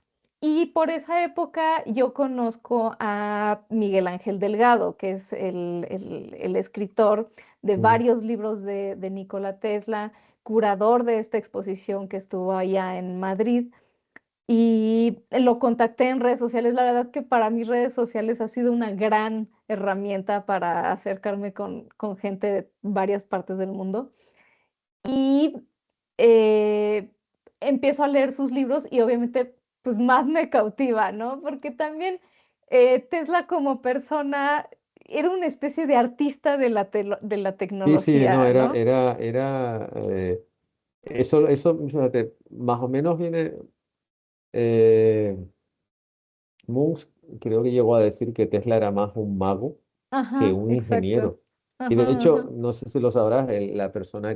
y por esa época yo conozco a Miguel Ángel Delgado, que es el escritor de Mm. varios libros de Nikola Tesla, curador de esta exposición que estuvo allá en Madrid. Y lo contacté en redes sociales. La verdad que para mí redes sociales ha sido una gran herramienta para acercarme con gente de varias partes del mundo. Y eh, empiezo a leer sus libros y obviamente pues más me cautiva, ¿no? Porque también Tesla como persona era una especie de artista de la Sí, sí, no, tecnología, ¿no? eso, fíjate, más o menos viene, eh, Musk creo que llegó a decir que Tesla era más un mago que Ajá, un exacto. ingeniero. Y de Ajá, hecho, ajá. no sé si lo sabrás, la persona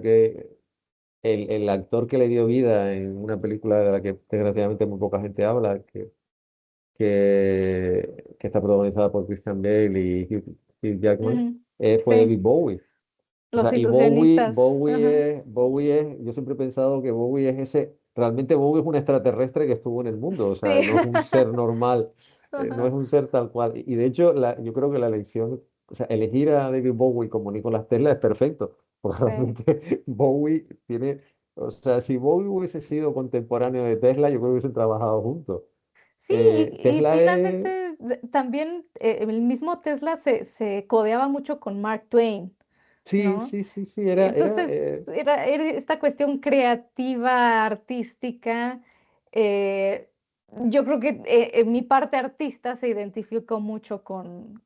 el actor que le dio vida en una película de la que desgraciadamente muy poca gente habla, que está protagonizada por Christian Bale y Hugh Jackman, Ujú. fue Sí, David Bowie. O los sea, y ilusionistas. Ajá. Yo siempre he pensado que Bowie es realmente Bowie es un extraterrestre que estuvo en el mundo, o sea, Sí. no es un ser normal, no Ajá. es un ser tal cual. Y de hecho, yo creo que la elección, o sea, elegir a David Bowie como Nicolás Tesla es perfecto, porque Sí. realmente Bowie tiene, o sea, si Bowie hubiese sido contemporáneo de Tesla, yo creo que hubiesen trabajado juntos. Sí, y Tesla es, finalmente también el mismo Tesla se codeaba mucho con Mark Twain, sí, ¿no? sí, sí, sí, Entonces, era esta cuestión creativa, artística. eh, yo creo que en mi parte artista se identificó mucho con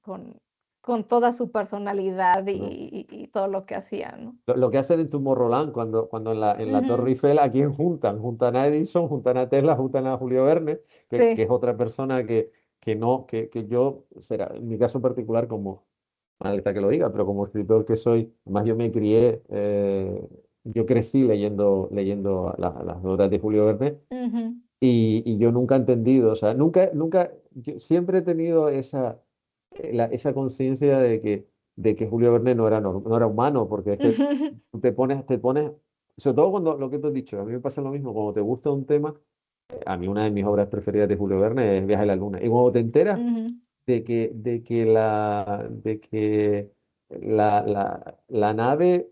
toda su personalidad y todo lo que hacía, ¿no? lo que hacen en Tomorrowland cuando en la Torre Ujú. Eiffel, ¿a quién juntan? Juntan a Edison, juntan a Tesla, juntan a Julio Verne, que Sí. es otra persona que no, que yo, será, en mi caso particular, como, maleta que lo diga, pero como escritor que soy, además yo me crié, yo crecí leyendo las obras de Julio Verne Ujú. y yo nunca he entendido, o sea, yo siempre he tenido esa conciencia de que Julio Verne no era humano, porque es que tú te pones, sobre todo cuando lo que te he dicho, a mí me pasa lo mismo, cuando te gusta un tema, a mí una de mis obras preferidas de Julio Verne es Viaje a la Luna, y cuando te enteras Ujú. de que la nave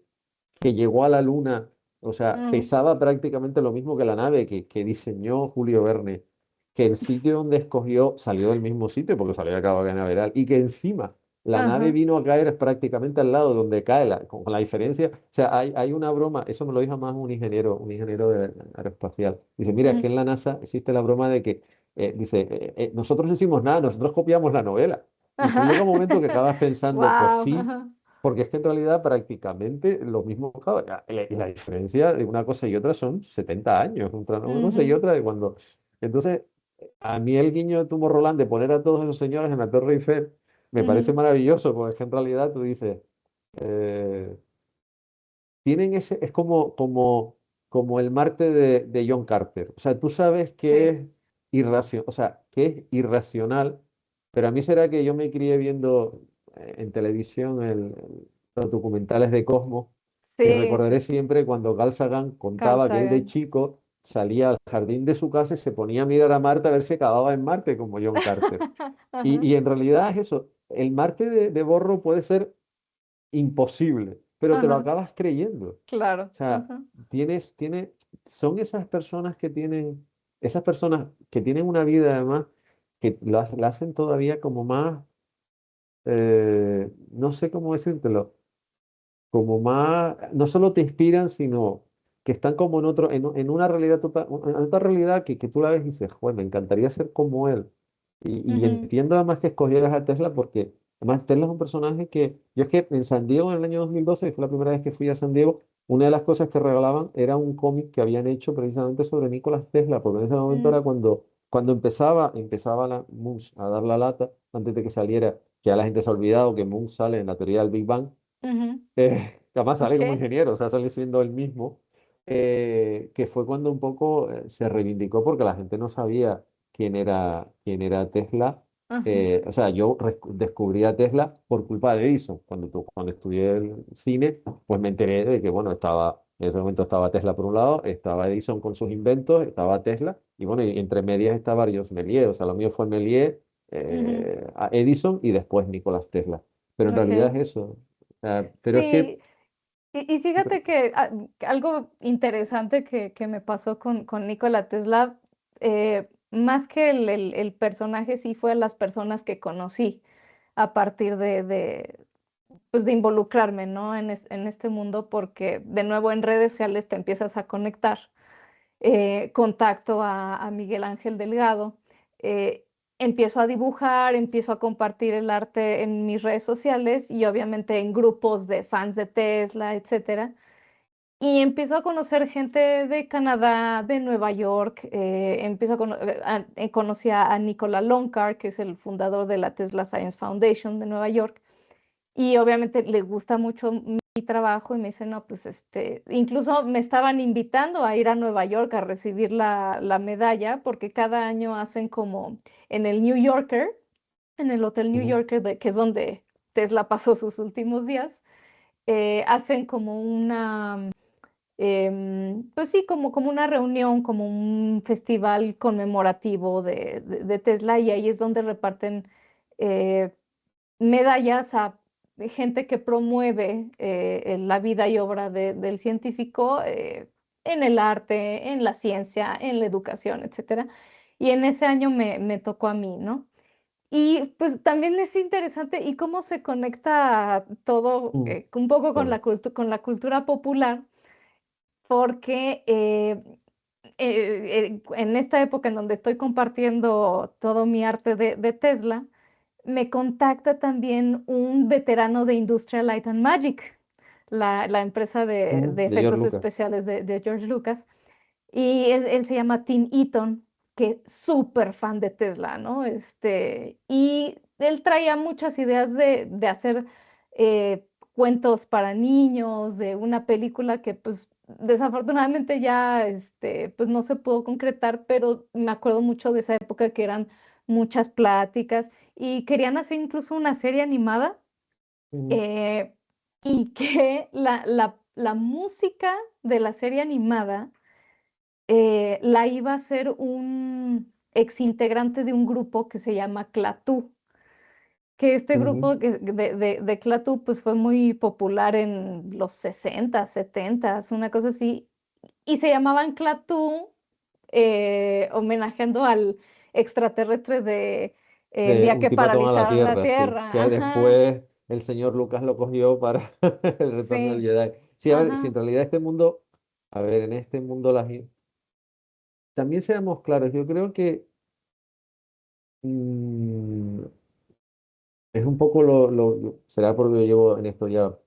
que llegó a la Luna, o sea, Ujú. pesaba prácticamente lo mismo que la nave que diseñó Julio Verne, que el sitio donde escogió salió del mismo sitio porque salió de Cabo Cañaveral y que encima la nave Ajá. vino a caer prácticamente al lado donde cae, con la diferencia, o sea, hay una broma, eso me lo dijo más un ingeniero aeroespacial. Dice, mira, que Ujú. en la NASA existe la broma de que, dice, nosotros no hicimos nada, nosotros copiamos la novela. Y tú llega un momento que acabas pensando, pues Wow. sí, porque es que en realidad prácticamente lo mismo, claro, y la diferencia de una cosa y otra son 70 años, entre una cosa y otra de cuando... Entonces, a mí el guiño de Tomorrowland de poner a todos esos señores en la Torre Eiffel me parece maravilloso, porque es que en realidad tú dices, eh, tienen ese, es como el Marte de John Carter. O sea, tú sabes que Sí, es irracional, o sea, que es irracional, pero a mí será que yo me crié viendo en televisión los documentales de Cosmos y sí, recordaré sí. siempre cuando Carl Sagan Carl contaba que él de Sagan. chico salía al jardín de su casa y se ponía a mirar a Marte a ver si acababa en Marte como John Carter. Ajá, Y en realidad es eso, el Marte de Borro puede ser imposible, pero te lo ajá, acabas creyendo. O claro. sea, Ajá, son esas personas que tienen una vida además que la hacen todavía como más, no sé cómo decírtelo, como más, no solo te inspiran, sino que están como en una realidad total, en otra realidad que tú la ves y dices, joder, me encantaría ser como él. Y ujú, entiendo además que escogieras a Tesla porque además Tesla es un personaje que, yo es que en San Diego en el año 2012, que fue la primera vez que fui a San Diego, una de las cosas que regalaban era un cómic que habían hecho precisamente sobre Nikola Tesla, porque en ese momento mm, era cuando empezaba la Musk a dar la lata, antes de que saliera, que ya la gente se ha olvidado que Musk sale en la teoría del Big Bang, ujú, que además sale como ok, ingeniero, o sea, sale siendo el mismo, que fue cuando un poco se reivindicó porque la gente no sabía quién era Tesla. ajá, O sea, yo descubrí a Tesla por culpa de Edison. Cuando estudié el cine, pues me enteré de que, bueno, en ese momento estaba Tesla por un lado, estaba Edison con sus inventos, estaba Tesla, y bueno, y entre medias estaba Georges Méliès. O sea, lo mío fue Méliès, ujú, a Edison y después Nicolás Tesla. Pero en realidad ok. es eso. Pero es que... Sí, y fíjate que algo interesante que me pasó con Nikola Tesla, más que el personaje, sí fue las personas que conocí a partir pues de involucrarme, ¿no? En este mundo, porque de nuevo en redes sociales te empiezas a conectar. Contacto a Miguel Ángel Delgado, eh, empiezo a dibujar, empiezo a compartir el arte en mis redes sociales y obviamente en grupos de fans de Tesla, etcétera. Y empiezo a conocer gente de Canadá, de Nueva York, conocí a Nicola Loncar, que es el fundador de la Tesla Science Foundation de Nueva York, y obviamente le gusta mucho mi trabajo y me dice, no, pues incluso me estaban invitando a ir a Nueva York a recibir la medalla, porque cada año hacen como en el New Yorker, en el Hotel New Ujú, Yorker, que es donde Tesla pasó sus últimos días, hacen como pues sí, como una reunión, como un festival conmemorativo de Tesla, y ahí es donde reparten eh, medallas a gente que promueve la vida y obra del científico en el arte, en la ciencia, en la educación, etcétera. Y en ese año me tocó a mí, ¿no? Y pues también es interesante y cómo se conecta todo un poco con claro. con la cultura popular, porque en esta época en donde estoy compartiendo todo mi arte de Tesla, me contacta también un veterano de Industrial Light and Magic, la empresa de De George efectos Lucas. especiales de George Lucas, y él se llama Tim Eaton, que es súper fan de Tesla, ¿no? Y él traía muchas ideas de hacer cuentos para niños, de una película que pues desafortunadamente ya pues no se pudo concretar, pero me acuerdo mucho de esa época que eran muchas pláticas y querían hacer incluso una serie animada Ujú, eh, y que la música de la serie animada la iba a hacer un ex integrante de un grupo que se llama Clatú, que este ujú. grupo de Clatú pues fue muy popular en los 60, 70, una cosa así, y se llamaban Clatú homenajeando al extraterrestre de el De día que Ultimátum a la paralizaron la Tierra, sí. Tierra. Que Ajá, después el señor Lucas lo cogió para el retorno del sí, Jedi. Sí, a ver, si ajá, en realidad este mundo, a ver, en este mundo también seamos claros, yo creo que mm, Es un poco será porque yo llevo en esto ya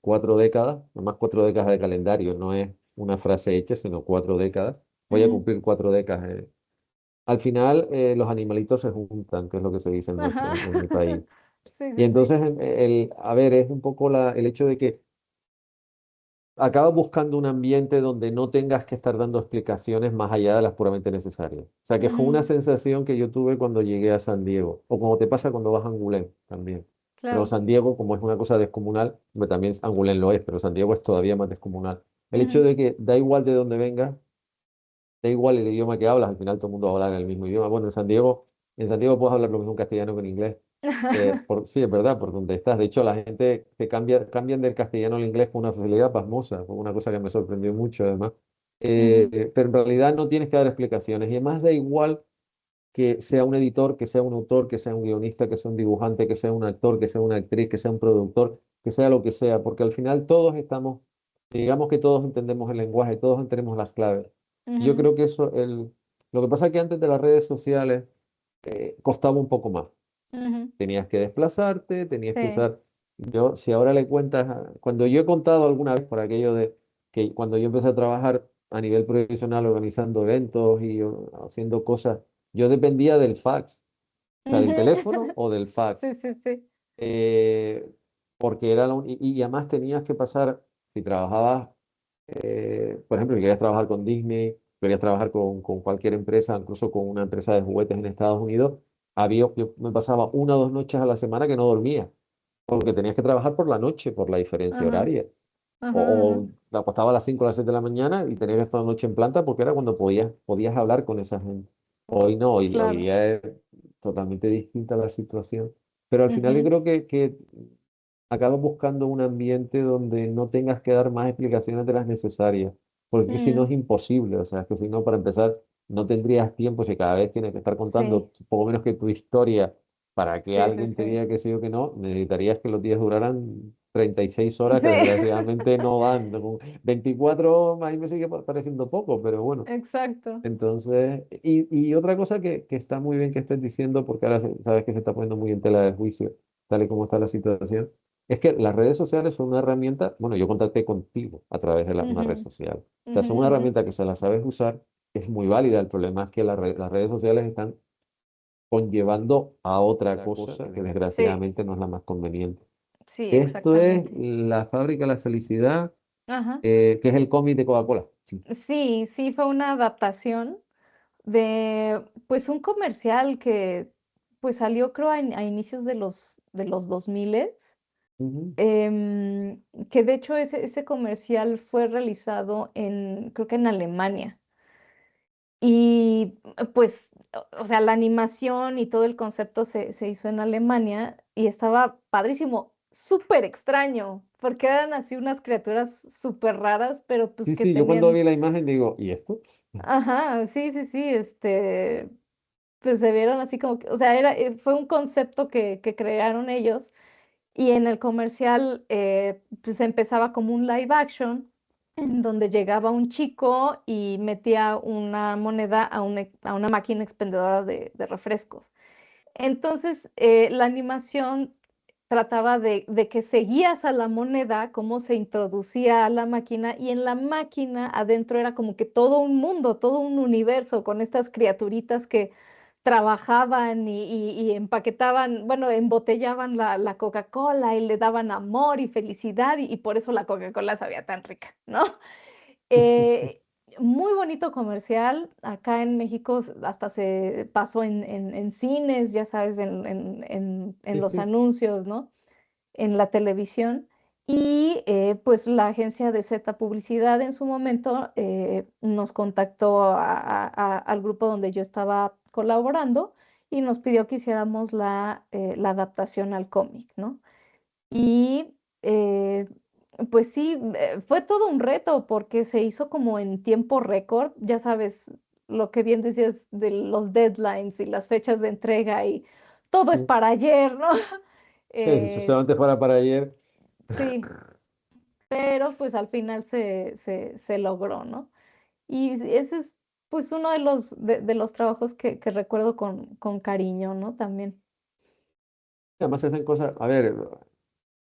4 décadas, nomás 4 décadas de calendario, no es una frase hecha, sino 4 décadas. Voy a Ujú. cumplir 4 décadas. Al final, los animalitos se juntan, que es lo que se dice en Ajá. en mi país. Sí, Y sí, sí. entonces, a ver, es un poco el hecho de que acabas buscando un ambiente donde no tengas que estar dando explicaciones más allá de las puramente necesarias. O sea, que fue una Ujú. sensación que yo tuve cuando llegué a San Diego, o como te pasa cuando vas a Angulén también. Pero Claro. San Diego, como es una cosa descomunal, hombre, también Angulén lo es, pero San Diego es todavía más descomunal. El hecho Ujú. de que da igual de dónde vengas, da igual el idioma que hablas, al final todo el mundo va a hablar en el mismo idioma. Bueno, en San Diego puedes hablar lo mismo en castellano que en inglés. Sí, es verdad, por donde estás. De hecho, la gente cambian del castellano al inglés con una facilidad pasmosa, fue una cosa que me sorprendió mucho además. Ujú. Pero en realidad no tienes que dar explicaciones y además da igual que sea un editor, que sea un autor, que sea un guionista, que sea un dibujante, que sea un actor, que sea una actriz, que sea un productor, que sea lo que sea, porque al final todos estamos, digamos que todos entendemos el lenguaje, todos entendemos las claves. Y yo Ujú. creo que lo que pasa es que antes de las redes sociales costaba un poco más. Ujú. Tenías que desplazarte, tenías que Sí. usar. Yo, si ahora le cuentas, cuando yo he contado alguna vez por aquello de que cuando yo empecé a trabajar a nivel profesional organizando eventos y haciendo cosas, yo dependía del fax, o sea, del Ujú. teléfono o del fax, Sí, sí, sí. eh, porque era y además tenías que pasar, si trabajabas, por ejemplo, si querías trabajar con Disney, querías trabajar con cualquier empresa, incluso con una empresa de juguetes en Estados Unidos, yo me pasaba 1 o 2 noches a la semana que no dormía, porque tenías que trabajar por la noche, por la diferencia Ajá, horaria. ajá, ajá. O te acostaba a las 5 o las 7 de la mañana y tenías que estar la noche en planta porque era cuando podías hablar con esa gente. Hoy no, hoy Claro. día es totalmente distinta la situación. Pero al final yo Ujú. creo que acabas buscando un ambiente donde no tengas que dar más explicaciones de las necesarias, porque si no Mm. es imposible, o sea, es que si no, para empezar, no tendrías tiempo si cada vez tienes que estar Sí, contando poco menos que tu historia para que sí, sí, alguien te sí. diga que sí o que no, necesitarías que los días duraran 36 horas, que Sí, desgraciadamente no dan. 24 a mí me sigue pareciendo poco, pero bueno. exacto. Entonces, y otra cosa que está muy bien que estés diciendo, porque ahora sabes que se está poniendo muy en tela de juicio, tal y como está la situación, es que las redes sociales son una herramienta, bueno, yo contacté contigo a través de una red Ujú, social. O sea, ujú, son una ujú. herramienta que se la sabes usar, es muy válida. El problema es que las redes sociales están conllevando a otra cosa que Sí, desgraciadamente no es la más conveniente. sí, Esto es exactamente. la fábrica de la felicidad, Ajá. que es el cómic de Coca-Cola. Sí. Sí, sí, fue una adaptación de, pues, un comercial que, pues, salió, creo, a inicios de los 2000, Ujú, que de hecho ese comercial fue realizado en, creo que en Alemania. Y, pues, o sea, la animación y todo el concepto se hizo en Alemania y estaba padrísimo, súper extraño, porque eran así unas criaturas súper raras, pero, pues, sí, que sí, yo cuando tenían vi la imagen digo, ¿y esto? ajá, sí, sí, sí, pues, se vieron así como que, o sea, fue un concepto que crearon ellos y en el comercial, pues, empezaba como un live action, en donde llegaba un chico y metía una moneda a una máquina expendedora de refrescos. Entonces, la animación trataba de que seguías a la moneda, cómo se introducía a la máquina, y en la máquina adentro era como que todo un mundo, todo un universo con estas criaturitas que trabajaban y empaquetaban, bueno, embotellaban la Coca-Cola y le daban amor y felicidad, y por eso la Coca-Cola sabía tan rica, ¿no? Eh, Muy bonito comercial. Acá en México hasta se pasó en cines, ya sabes, en Sí, los sí. anuncios, ¿no? En la televisión. Y pues la agencia de Z Publicidad en su momento nos contactó al grupo donde yo estaba colaborando y nos pidió que hiciéramos la adaptación al cómic, ¿no? Y, pues sí, fue todo un reto porque se hizo como en tiempo récord, ya sabes, lo que bien decías de los deadlines y las fechas de entrega y todo es Mm. para ayer, ¿no? Si Eh, solamente fuera para ayer. sí, pero pues al final se logró, ¿no? Y ese es pues uno de los trabajos que recuerdo con cariño, ¿no? También. Además se hacen cosas, a ver,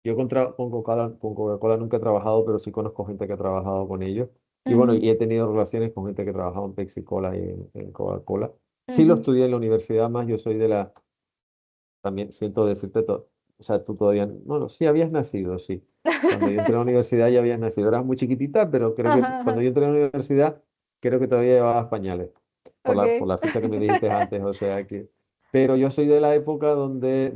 yo con Coca-Cola nunca he trabajado, pero sí conozco gente que ha trabajado con ellos. Y bueno, Ujú, y he tenido relaciones con gente que ha trabajado en Pepsi-Cola y en Coca-Cola. Sí lo ujú. estudié en la universidad más, yo soy de la, también siento decirte todo, o sea, tú todavía, bueno, sí habías nacido, sí. Cuando yo entré a la universidad ya habías nacido, eras muy chiquitita, pero creo que Ajá, cuando ajá. yo entré a la universidad, creo que todavía llevabas pañales, por Ok. la fecha que me dijiste antes, o sea que... Pero yo soy de la época donde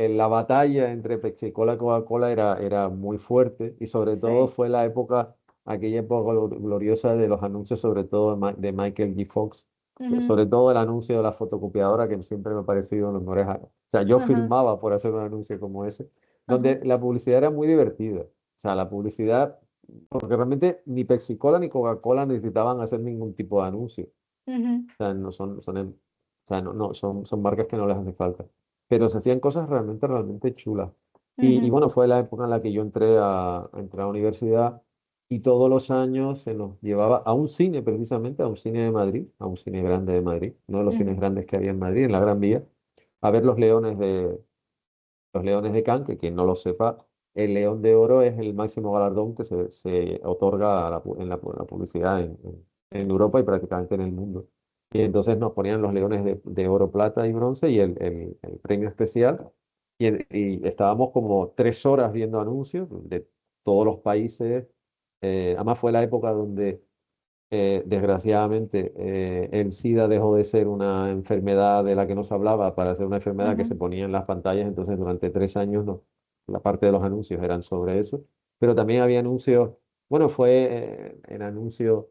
la batalla entre Pepsi-Cola y Coca-Cola era muy fuerte y sobre todo Sí. fue la época, aquella época gloriosa de los anuncios, sobre todo de Michael G. Fox, Ujú, sobre todo el anuncio de la fotocopiadora que siempre me ha parecido los mejores. O sea, yo ajá, firmaba por hacer un anuncio como ese, ajá, donde la publicidad era muy divertida. O sea, la publicidad, porque realmente ni Pepsi-Cola ni Coca-Cola necesitaban hacer ningún tipo de anuncio. ujú, O sea, no o sea, son marcas que no les hace falta. Pero se hacían cosas realmente chulas. Y ujú, bueno, fue la época en la que yo entré a la universidad y todos los años se nos llevaba a un cine, precisamente, a un cine de Madrid, a un cine grande de Madrid, uno de los cines ujú, grandes que había en Madrid, en la Gran Vía, a ver los Leones de Cannes, que quien no lo sepa, el León de Oro es el máximo galardón que se otorga en la publicidad en Europa y prácticamente en el mundo. Y entonces nos ponían los Leones de Oro, Plata y Bronce y el premio especial. Y estábamos como 3 horas viendo anuncios de todos los países. Además fue la época donde desgraciadamente, el SIDA dejó de ser una enfermedad de la que no se hablaba para ser una enfermedad que ujú, se ponía en las pantallas, entonces durante 3 años no, la parte de los anuncios eran sobre eso, pero también había anuncios, bueno, fue en anuncios,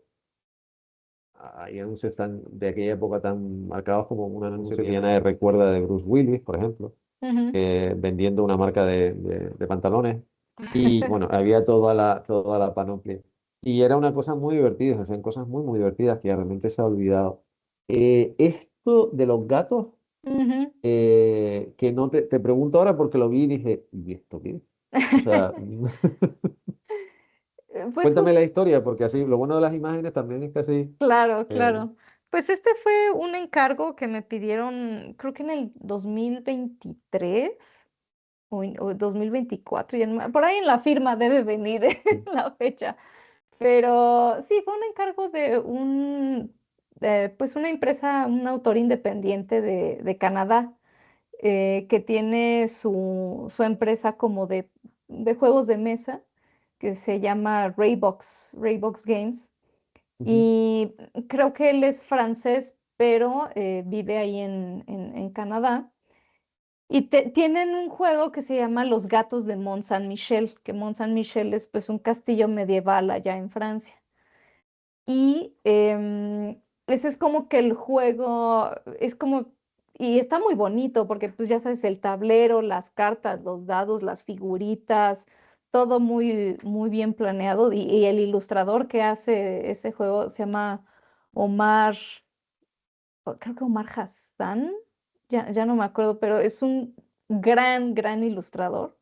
hay anuncios de aquella época tan marcados como un anuncio que Diana recuerda de Bruce Willis, por ejemplo, ujú. vendiendo una marca de pantalones. Y bueno, había toda la panoplia. Y era una cosa muy divertida, se hacían cosas muy divertidas que realmente se ha olvidado. Esto de los gatos, Ujú. que no te pregunto ahora porque lo vi y dije, ¿y esto qué? O sea, Pues cuéntame la historia, porque así, lo bueno de las imágenes también es que así, claro, eh, claro. Pues este fue un encargo que me pidieron, creo que en el 2023 o 2024, por ahí en la firma debe venir la fecha. Pero sí, fue un encargo de pues una empresa, un autor independiente de Canadá, que tiene su empresa como de juegos de mesa, que se llama Raybox Games. ujú, Y creo que él es francés, pero vive ahí en Canadá. Y tienen un juego que se llama Los Gatos de Mont Saint-Michel, que Mont Saint-Michel es pues un castillo medieval allá en Francia. Y ese es como que el juego, es como, y está muy bonito porque pues ya sabes, el tablero, las cartas, los dados, las figuritas, todo muy bien planeado. Y el ilustrador que hace ese juego se llama Omar, creo que Omar Hassan, ya no me acuerdo, pero es un gran ilustrador.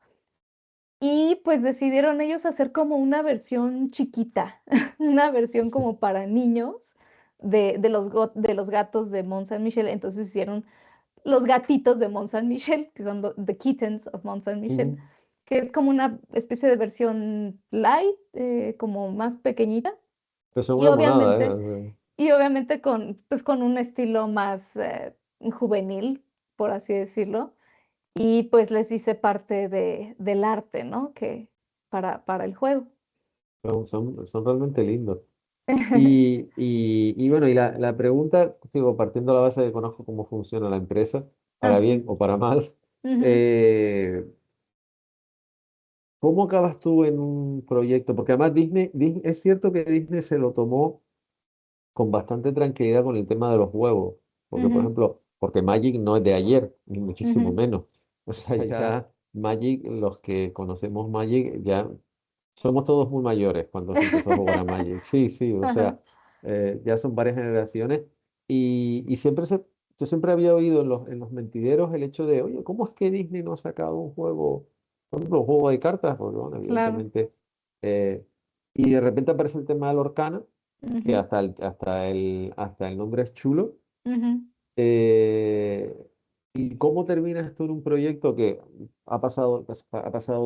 Y pues decidieron ellos hacer como una versión chiquita, una versión como para niños de los gatos de Mont Saint-Michel. Entonces hicieron los gatitos de Mont Saint-Michel, que son The Kittens of Mont Saint-Michel, ujú. que es como una especie de versión light, como más pequeñita. Que son Y una monada, ¿eh? obviamente, y obviamente pues con un estilo más juvenil, por así decirlo. Y pues les hice parte del arte, ¿no? Que para el juego. Son realmente lindos. Y bueno, y la pregunta, digo, partiendo de la base de que conozco cómo funciona la empresa, para Ajá, bien o para mal, ujú, eh, ¿cómo acabas tú en un proyecto? Porque además es cierto que Disney se lo tomó con bastante tranquilidad con el tema de los juegos, porque por ujú, ejemplo, porque Magic no es de ayer, ni muchísimo ujú. menos. O sea, ya Magic, los que conocemos Magic, ya somos todos muy mayores cuando se empezó a jugar a Magic. Sí, sí, o Ajá, sea, ya son varias generaciones y yo siempre había oído en los mentideros el hecho de, oye, ¿cómo es que Disney no ha sacado un juego, por ejemplo, un juego de cartas? Porque, bueno, claro. evidentemente, eh, y de repente aparece el tema del Lorcana, que Ujú, hasta el nombre es chulo. ujú, eh, ¿Y cómo terminas tú en un proyecto que ha pasado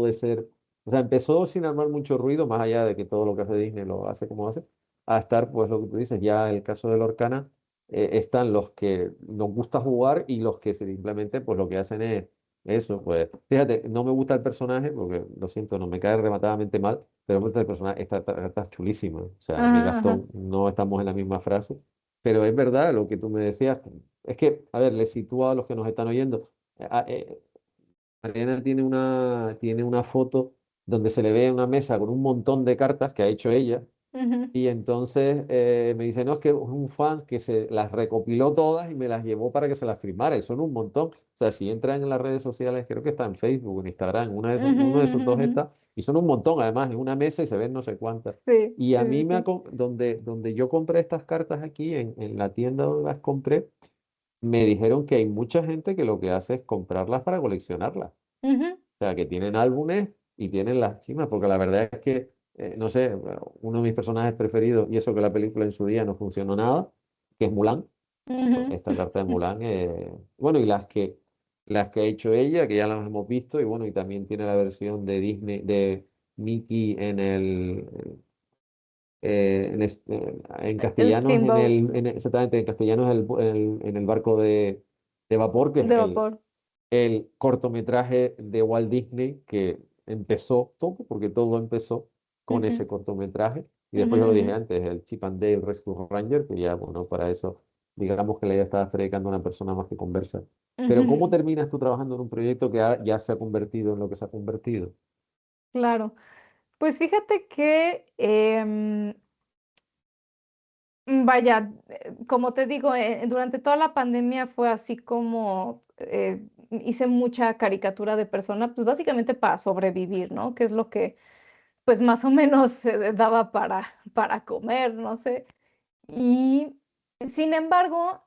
de ser, o sea, empezó sin armar mucho ruido, más allá de que todo lo que hace Disney lo hace como hace, a estar, pues lo que tú dices, ya el caso de Lorcana, están los que nos gusta jugar y los que simplemente, pues lo que hacen es eso, pues, fíjate, no me gusta el personaje, porque lo siento, no me cae rematadamente mal, pero me gusta el personaje, está chulísima, o sea, mi Ajá, ajá. Gastón, no estamos en la misma frase, pero es verdad lo que tú me decías. Es que, a ver, le sitúo a los que nos están oyendo. Mariana tiene una foto donde se le ve una mesa con un montón de cartas que ha hecho ella. Ujú, Y entonces me dice, no, es que es un fan que se las recopiló todas y me las llevó para que se las firmara. Y son un montón. O sea, si entran en las redes sociales, creo que está en Facebook, en Instagram, ujú, uno de esos ujú, dos ujú. está. Y son un montón, además, en una mesa y se ven no sé cuántas. Sí, Y a sí, mí sí, sí. donde yo compré estas cartas aquí, en la tienda donde las compré, me dijeron que hay mucha gente que lo que hace es comprarlas para coleccionarlas. O Ujú, sea, que tienen álbumes y tienen las chimas, porque la verdad es que, no sé, bueno, uno de mis personajes preferidos, y eso que la película en su día no funcionó nada, que es Mulan. ujú. Esta carta de Mulan, bueno, y las que ha hecho ella, que ya las hemos visto, y bueno, y también tiene la versión de Disney, de Mickey en El castellano es Steamboat exactamente, en castellano es en el barco de vapor, que de es vapor. el cortometraje de Walt Disney que empezó todo, porque todo empezó con Ujú, ese cortometraje. Y ujú, después yo lo dije ujú, antes, el Chip and Dale Rescue Ranger, que ya, bueno, para eso, digamos que le estaba predicando a una persona más que conversa. Pero ¿cómo ujú. terminas tú trabajando en un proyecto que ya se ha convertido en lo que se ha convertido? Claro. Pues fíjate que, vaya, como te digo, durante toda la pandemia fue así como hice mucha caricatura de persona, pues básicamente para sobrevivir, ¿no? Que es lo que, pues más o menos se daba para comer, no sé. Y sin embargo,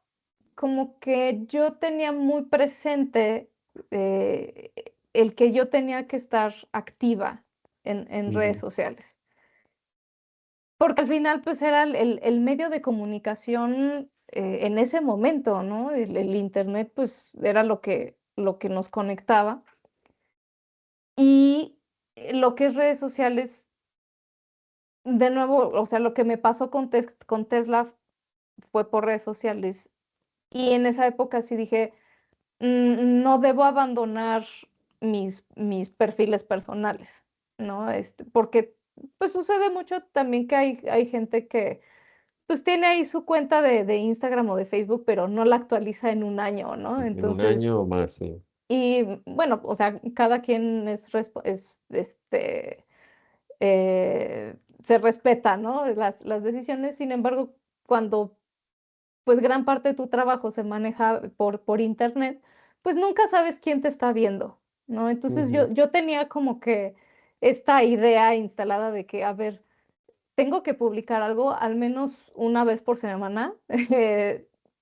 como que yo tenía muy presente eh, el que yo tenía que estar activa en redes Ujú. sociales. Porque al final, pues, era el medio de comunicación, en ese momento, ¿no? El Internet, pues, era lo que nos conectaba. Y, lo que es redes sociales, de nuevo, o sea, lo que me pasó con Tesla fue por redes sociales. Y en esa época sí dije: no debo abandonar mis perfiles personales", ¿no? Porque, pues, sucede mucho también que hay gente que pues tiene ahí su cuenta de Instagram o de Facebook, pero no la actualiza en un año, ¿no? En un Entonces, año o más, sí. y bueno, o sea, cada quien eh, se respeta, ¿no? Las decisiones. Sin embargo, cuando pues gran parte de tu trabajo se maneja por internet, pues nunca sabes quién te está viendo, ¿no? Entonces yo, Ujú. yo tenía como que esta idea instalada de que, a ver, tengo que publicar algo al menos una vez por semana,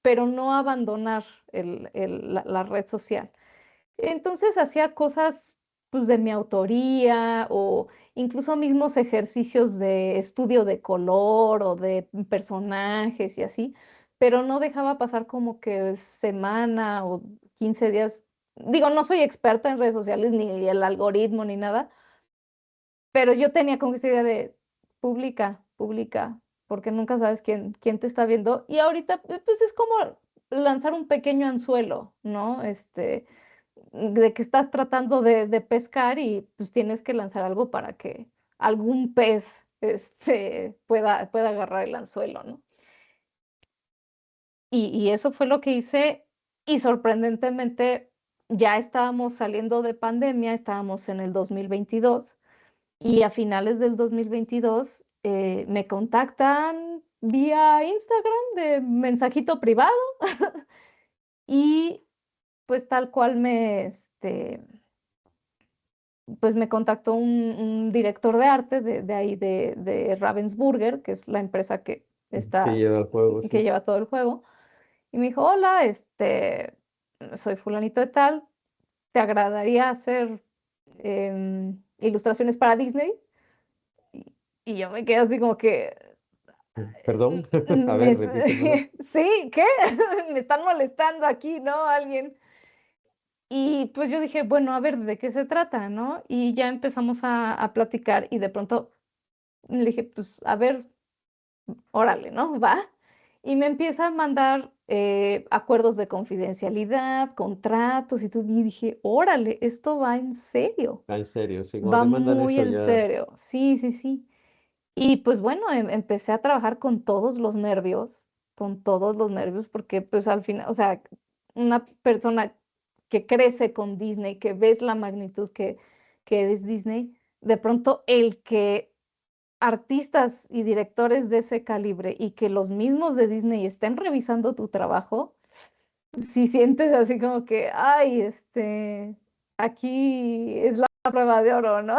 pero no abandonar la red social. Entonces hacía cosas pues de mi autoría o incluso mismos ejercicios de estudio de color o de personajes y así, pero no dejaba pasar como que semana o 15 días. Digo, no soy experta en redes sociales ni el algoritmo ni nada, pero yo tenía como esa idea de publica, publica, porque nunca sabes quién te está viendo. Y ahorita, pues es como lanzar un pequeño anzuelo, ¿no? De que estás tratando de pescar y pues tienes que lanzar algo para que algún pez pueda agarrar el anzuelo, ¿no? Y eso fue lo que hice y sorprendentemente ya estábamos saliendo de pandemia, estábamos en el 2022 y a finales del 2022 me contactan vía Instagram de mensajito privado y pues tal cual pues me contactó un director de arte de ahí de Ravensburger, que es la empresa Que lleva el juego, que sí. lleva todo el juego, y me dijo, hola, soy fulanito de tal, ¿te agradaría hacer ilustraciones para Disney? Y yo me quedé así como que, Perdón, a me ver, repítemelo. sí, ¿qué? Me están molestando aquí, ¿no? Alguien. Y pues yo dije, bueno, a ver, ¿de qué se trata, no? Y ya empezamos a platicar y de pronto le dije, pues, a ver, órale, ¿no? Va. Y me empieza a mandar acuerdos de confidencialidad, contratos y todo. Y dije, órale, esto va en serio, Ah, en serio, sí, cuando va te mandan muy eso en ya. serio. Sí, sí, sí. Y pues bueno, empecé a trabajar con todos los nervios, porque pues al final, o sea, una persona que crece con Disney, que ves la magnitud que es Disney, de pronto el que artistas y directores de ese calibre y que los mismos de Disney estén revisando tu trabajo, si sientes así como que, ay, aquí es la prueba de oro, ¿no?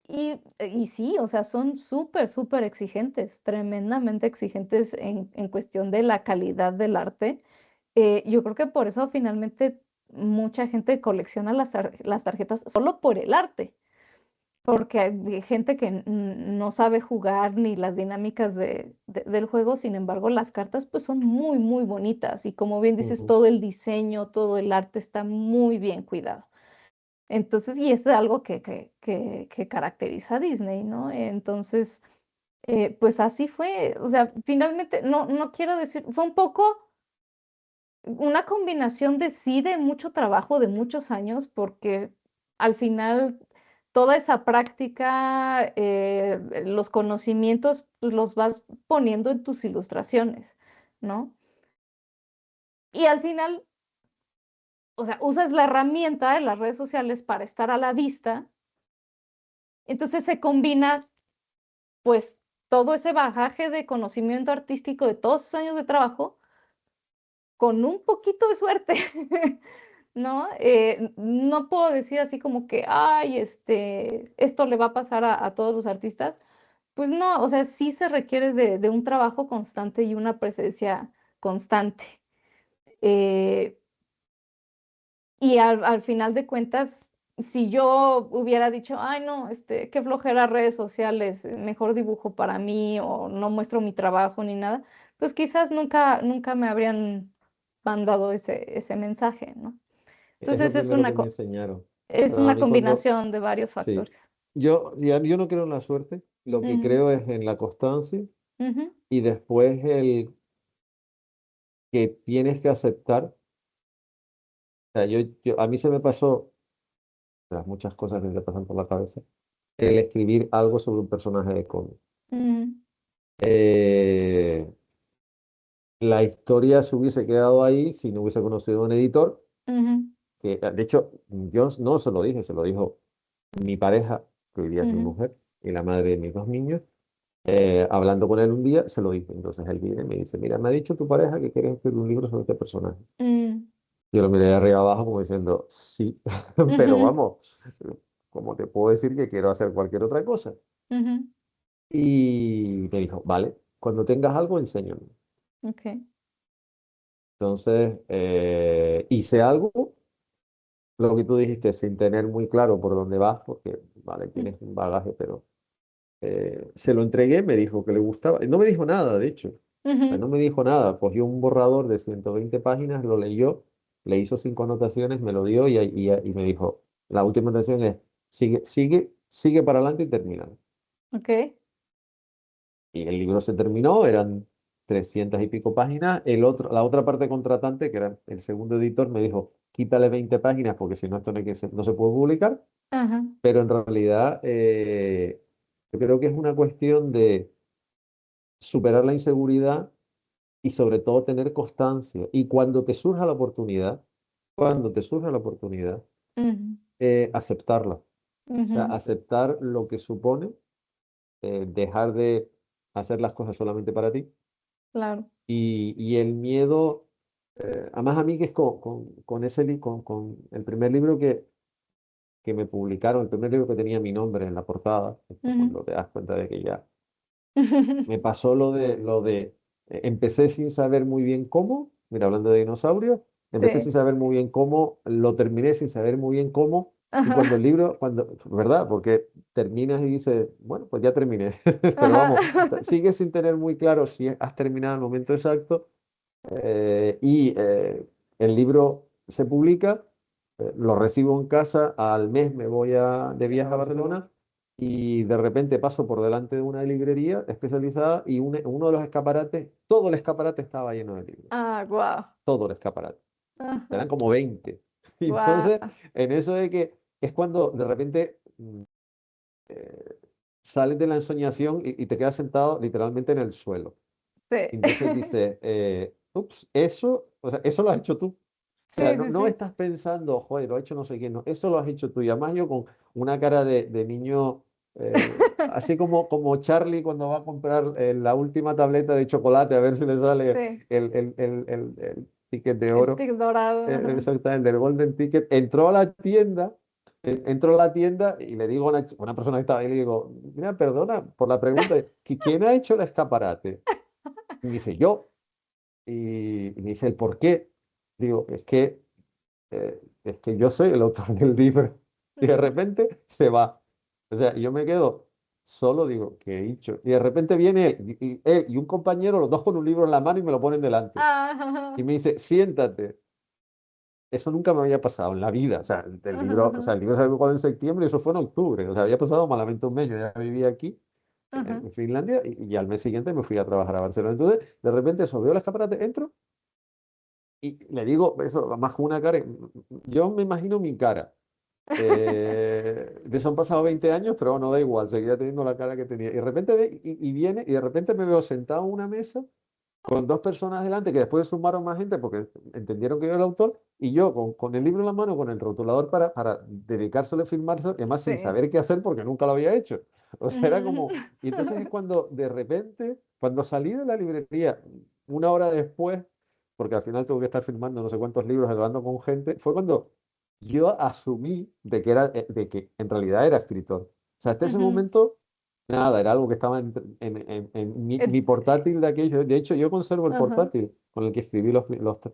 Y sí, o sea, son súper, súper exigentes, tremendamente exigentes en cuestión de la calidad del arte. Yo creo que por eso finalmente mucha gente colecciona las tarjetas solo por el arte, porque hay gente que no sabe jugar ni las dinámicas del juego, sin embargo, las cartas pues son muy, muy bonitas y como bien dices, Ujú, todo el diseño, todo el arte está muy bien cuidado. Entonces, y es algo que caracteriza a Disney, ¿no? Entonces, pues así fue, o sea, finalmente, no quiero decir, fue un poco una combinación de sí, de mucho trabajo, de muchos años, porque al final toda esa práctica, los conocimientos, pues los vas poniendo en tus ilustraciones, ¿no? Y al final, o sea, usas la herramienta de las redes sociales para estar a la vista, entonces se combina pues todo ese bagaje de conocimiento artístico de todos esos años de trabajo con un poquito de suerte, ¿no? No puedo decir así como que, ay, esto le va a pasar a todos los artistas. Pues no, o sea, sí se requiere de un trabajo constante y una presencia constante. Eh, Y al final de cuentas, si yo hubiera dicho: "Ay, no, qué flojera redes sociales, mejor dibujo para mí", o no muestro mi trabajo ni nada, pues quizás nunca me habrían mandado ese mensaje, ¿no? es lo Entonces primero que me enseñaron. es Pero a una mí cuando, combinación de varios sí, factores. yo no creo en la suerte, lo que Ujú, creo es en la constancia ujú, y después el que tienes que aceptar. O sea, a mí se me pasó, las muchas cosas que me pasan por la cabeza, el escribir algo sobre un personaje de cómic. ujú, Eh, la historia se hubiese quedado ahí si no hubiese conocido a un editor, ujú, que de hecho yo no se lo dije, se lo dijo mi pareja, que hoy día es mi ujú, mujer, y la madre de mis dos niños. Hablando con él un día, se lo dije. Entonces él viene y me dice, mira, me ha dicho tu pareja que quieres escribir un libro sobre este personaje. mm, Yo lo miré de arriba abajo como diciendo, sí, pero ujú, vamos, como te puedo decir que quiero hacer cualquier otra cosa. ujú, Y me dijo, vale, cuando tengas algo, enséñame. okey, Entonces, hice algo, lo que tú dijiste, sin tener muy claro por dónde vas, porque, vale, mm, tienes un bagaje, pero se lo entregué, me dijo que le gustaba. No me dijo nada, de hecho. O sea, ujú, no me dijo nada. Cogió un borrador de 120 páginas, lo leyó, le hizo 5 anotaciones, me lo dio y me dijo, la última anotación es, sigue para adelante y termina. okey, Y el libro se terminó, eran 300 y pico páginas. La otra parte contratante, que era el segundo editor, me dijo, quítale 20 páginas porque si no, esto no se puede publicar. ajá, Pero en realidad, yo creo que es una cuestión de superar la inseguridad y sobre todo tener constancia. Y cuando te surja la oportunidad, ujú, aceptarla. O sea, ujú, aceptar lo que supone dejar de hacer las cosas solamente para ti. claro, Y el miedo, además a mí que es con el primer libro que me publicaron, el primer libro que tenía mi nombre en la portada, esto ujú. cuando te das cuenta de que ya me pasó empecé sin saber muy bien cómo, mira, hablando de dinosaurios, empecé sin Sí, saber muy bien cómo, lo terminé sin saber muy bien cómo, y cuando ajá, ¿verdad? Porque terminas y dices, bueno, pues ya terminé, pero ajá, vamos, sigues sin tener muy claro si has terminado el momento exacto, y el libro se publica, lo recibo en casa, al mes me voy de viaje a Barcelona y de repente paso por delante de una librería especializada y uno de los escaparates, todo el escaparate estaba lleno de libros, Ah, guau. todo el escaparate. Ajá. Eran como 20. Y Guau. entonces, en eso de que es cuando de repente sales de la ensoñación y te quedas sentado literalmente en el suelo. Sí. Y entonces dices, ups, eso, o sea, eso lo has hecho tú. O sea, Sí, no, sí, no sí. estás pensando, joder, lo ha hecho no sé quién, no, eso lo has hecho tú. Y además yo con una cara de niño, así como Charlie cuando va a comprar la última tableta de chocolate a ver si le sale Sí. el ticket de El oro, tic dorado. Ajá. exactamente, el Golden Ticket, entró a la tienda. Entro a la tienda y le digo a una persona que estaba ahí, le digo, mira, perdona por la pregunta, ¿quién ha hecho el escaparate? Y me dice, yo. Y me dice, ¿el por qué? Digo, es que yo soy el autor del libro. Y de Ujú. repente se va. O sea, yo me quedo solo, digo, ¿qué he hecho? Y de repente viene él y un compañero, los dos con un libro en la mano y me lo ponen delante. Y Ajá. me dice, siéntate. Eso nunca me había pasado en la vida. O sea, Ajá. Ajá. el libro se publicó en septiembre y eso fue en octubre. O sea, había pasado malamente un mes. Yo ya vivía aquí Ajá. en Finlandia y al mes siguiente me fui a trabajar a Barcelona. Entonces, de repente, eso, veo el escaparate, entro y le digo, eso, más con una cara, yo me imagino mi cara. De eso han pasado 20 años, pero no da igual, seguía teniendo la cara que tenía. Y de repente y viene y de repente me veo sentado en una mesa con dos personas delante que después sumaron más gente porque entendieron que yo era el autor y yo con el libro en la mano, con el rotulador para dedicárselo y firmárselo, y además sin Sí. saber qué hacer porque nunca lo había hecho. O sea, era Mm. como... Y entonces es cuando de repente, cuando salí de la librería, una hora después, porque al final tuve que estar firmando no sé cuántos libros, hablando con gente, fue cuando yo asumí de que en realidad era escritor. O sea, hasta ese Ujú. momento, nada, era algo que estaba en mi Et- portátil de aquello. De hecho, yo conservo el Ajá. portátil con el que escribí los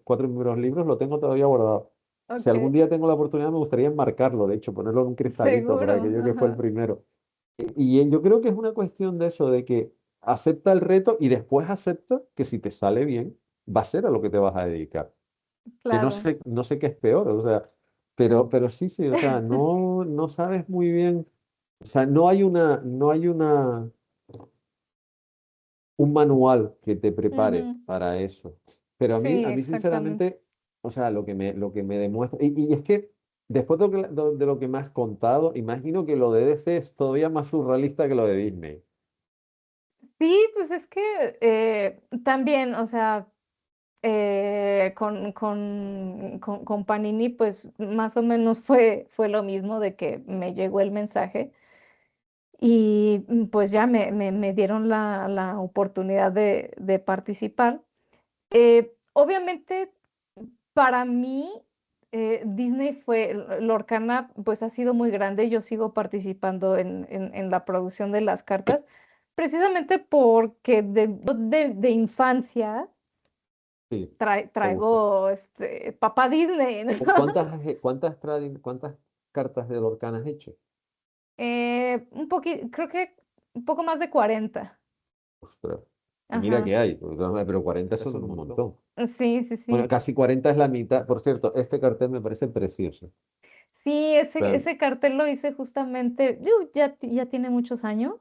cuatro primeros libros, lo tengo todavía guardado. Si algún Ok. día tengo la oportunidad, me gustaría enmarcarlo, de hecho, ponerlo en un cristalito para Seguro. aquello que fue el Ajá. primero. Y yo creo que es una cuestión de eso, de que acepta el reto y después acepta que si te sale bien, va a ser a lo que te vas a dedicar. Que Claro. no sé qué es peor, o sea, pero sí, sí, o sea, no sabes muy bien, o sea, no hay un manual que te prepare Ujú. para eso. Pero Sí, a mí exactamente. sinceramente, o sea, lo que me demuestra, y es que después de lo que me has contado, imagino que lo de DC es todavía más surrealista que lo de Disney. Sí, pues es que también, o sea, con Panini, pues más o menos fue lo mismo de que me llegó el mensaje y pues ya me dieron la oportunidad de participar. Obviamente, para mí, Disney Lorcana, pues ha sido muy grande. Yo sigo participando en la producción de las cartas, precisamente porque de infancia Sí, te gusta. traigo papá Disney, ¿no? ¿Cuántas cartas de Lorcan has hecho? Creo que un poco más de 40. Ostras. Y mira Ajá. que hay, pero 40 son un montón. Sí, sí, Bueno, sí. casi 40 es la mitad. Por cierto, este cartel me parece precioso. Sí, O sea, ese cartel lo hice justamente, ya tiene muchos años,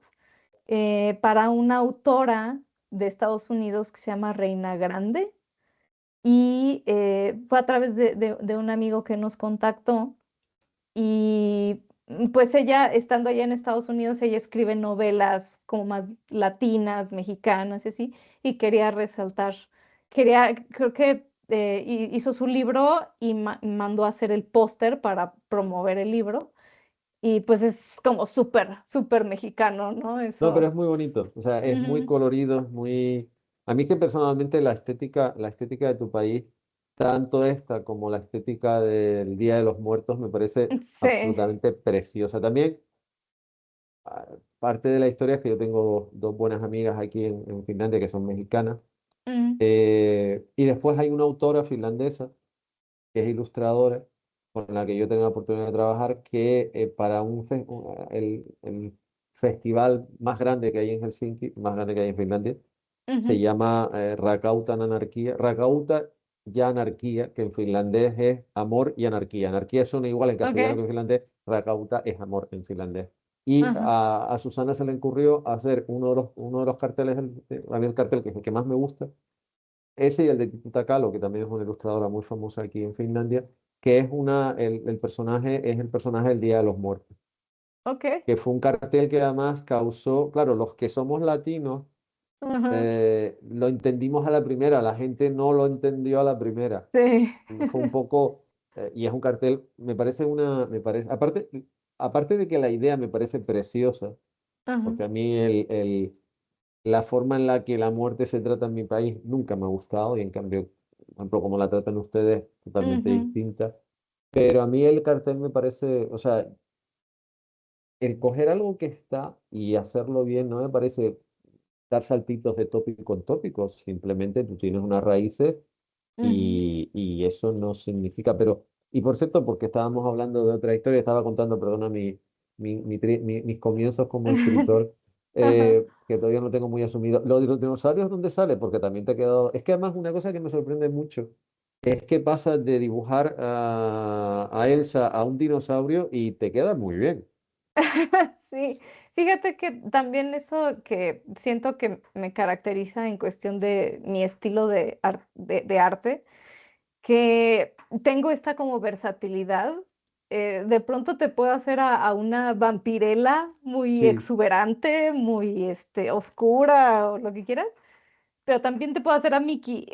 para una autora de Estados Unidos que se llama Reina Grande. Y fue a través de un amigo que nos contactó. Y pues ella, estando allá en Estados Unidos, ella escribe novelas como más latinas, mexicanas y así, y quería resaltar, creo que hizo su libro y mandó a hacer el póster para promover el libro. Y pues es como súper, súper mexicano, ¿no? no, pero Eso. es muy bonito. O sea, es muy Ujú. colorido, es muy... A mí que personalmente la estética de tu país, tanto esta como la estética del Día de los Muertos, me parece Sí. absolutamente preciosa. También, parte de la historia es que yo tengo dos buenas amigas aquí en Finlandia que son mexicanas. Mm, Y después hay una autora finlandesa que es ilustradora, con la que yo tengo la oportunidad de trabajar, que para el festival más grande que hay en Helsinki, más grande que hay en Finlandia, se ujú. llama Rakautan Anarquía. Rakauta y anarquía, que en finlandés es amor y anarquía. Anarquía suena igual en castellano que Ok. en finlandés, Rakauta es amor en finlandés. Y Ajá. a Susana se le ocurrió hacer uno de los carteles, a mí el cartel que es el que más me gusta, ese y el de Tituta Kalo, que también es una ilustradora muy famosa aquí en Finlandia, que es el personaje, es el personaje del Día de los Muertos, Ok. que fue un cartel que además causó, claro, los que somos latinos, Ajá. lo entendimos a la primera, la gente no lo entendió a la primera. Sí. Fue un poco, y es un cartel, me parece, aparte de que la idea me parece preciosa, Ajá. porque a mí la forma en la que la muerte se trata en mi país nunca me ha gustado, y en cambio, por ejemplo, como la tratan ustedes, totalmente Ujú, distinta. Pero a mí el cartel me parece, o sea, el coger algo que está y hacerlo bien no me parece dar saltitos de tópico en tópico, simplemente tú tienes unas raíces ujú. y eso no significa, pero, y por cierto, porque estábamos hablando de otra historia, estaba contando, perdona, mis comienzos como escritor, Ajá. que todavía no tengo muy asumido. Lo de los dinosaurios, ¿dónde sale? Porque también te ha quedado, es que además una cosa que me sorprende mucho es que pasas de dibujar a Elsa a un dinosaurio y te queda muy bien. Sí, fíjate que también eso que siento que me caracteriza en cuestión de mi estilo de arte, que tengo esta como versatilidad. De pronto te puedo hacer a una vampirela muy Sí, exuberante, muy oscura o lo que quieras, pero también te puedo hacer a Mickey,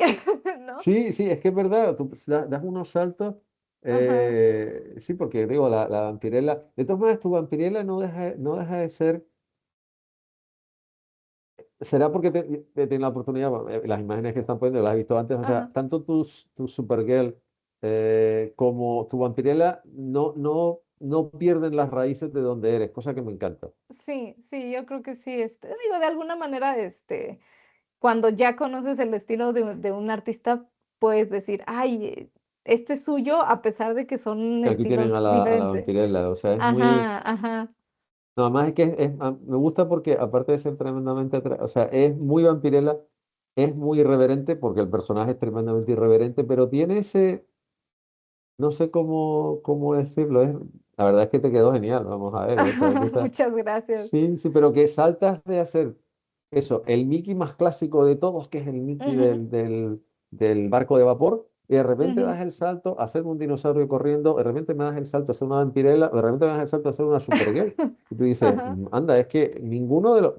¿no? sí, sí, es que es verdad, tú das unos saltos, Ajá, sí, porque digo, la vampirella, de todas maneras, tu vampirella no deja de ser, será porque te tiene la oportunidad, bueno, las imágenes que están poniendo, las has visto antes, o sea, ajá. tanto tu Supergirl como tu vampirella no pierden las raíces de donde eres, cosa que me encanta. Sí, sí, yo creo que sí. Digo, de alguna manera, cuando ya conoces el estilo de un artista, puedes decir, ay, este es suyo, a pesar de que son Que aquí tienen estilos a la diferentes. vampirella, o sea, es muy... Ajá, ajá. No, además es que me gusta porque aparte de ser tremendamente, o sea, es muy vampirella, es muy irreverente porque el personaje es tremendamente irreverente, pero tiene ese, no sé cómo decirlo, la verdad es que te quedó genial, vamos a ver, o sea, Muchas gracias. sí, sí, pero que saltas de hacer eso, el Mickey más clásico de todos, que es el Mickey Ujú, del barco de vapor, y de repente ujú. das el salto a hacer un dinosaurio corriendo, de repente me das el salto a hacer una vampirella, de repente me das el salto a hacer una Supergirl. Y tú dices, Ajá, anda, es que ninguno de los,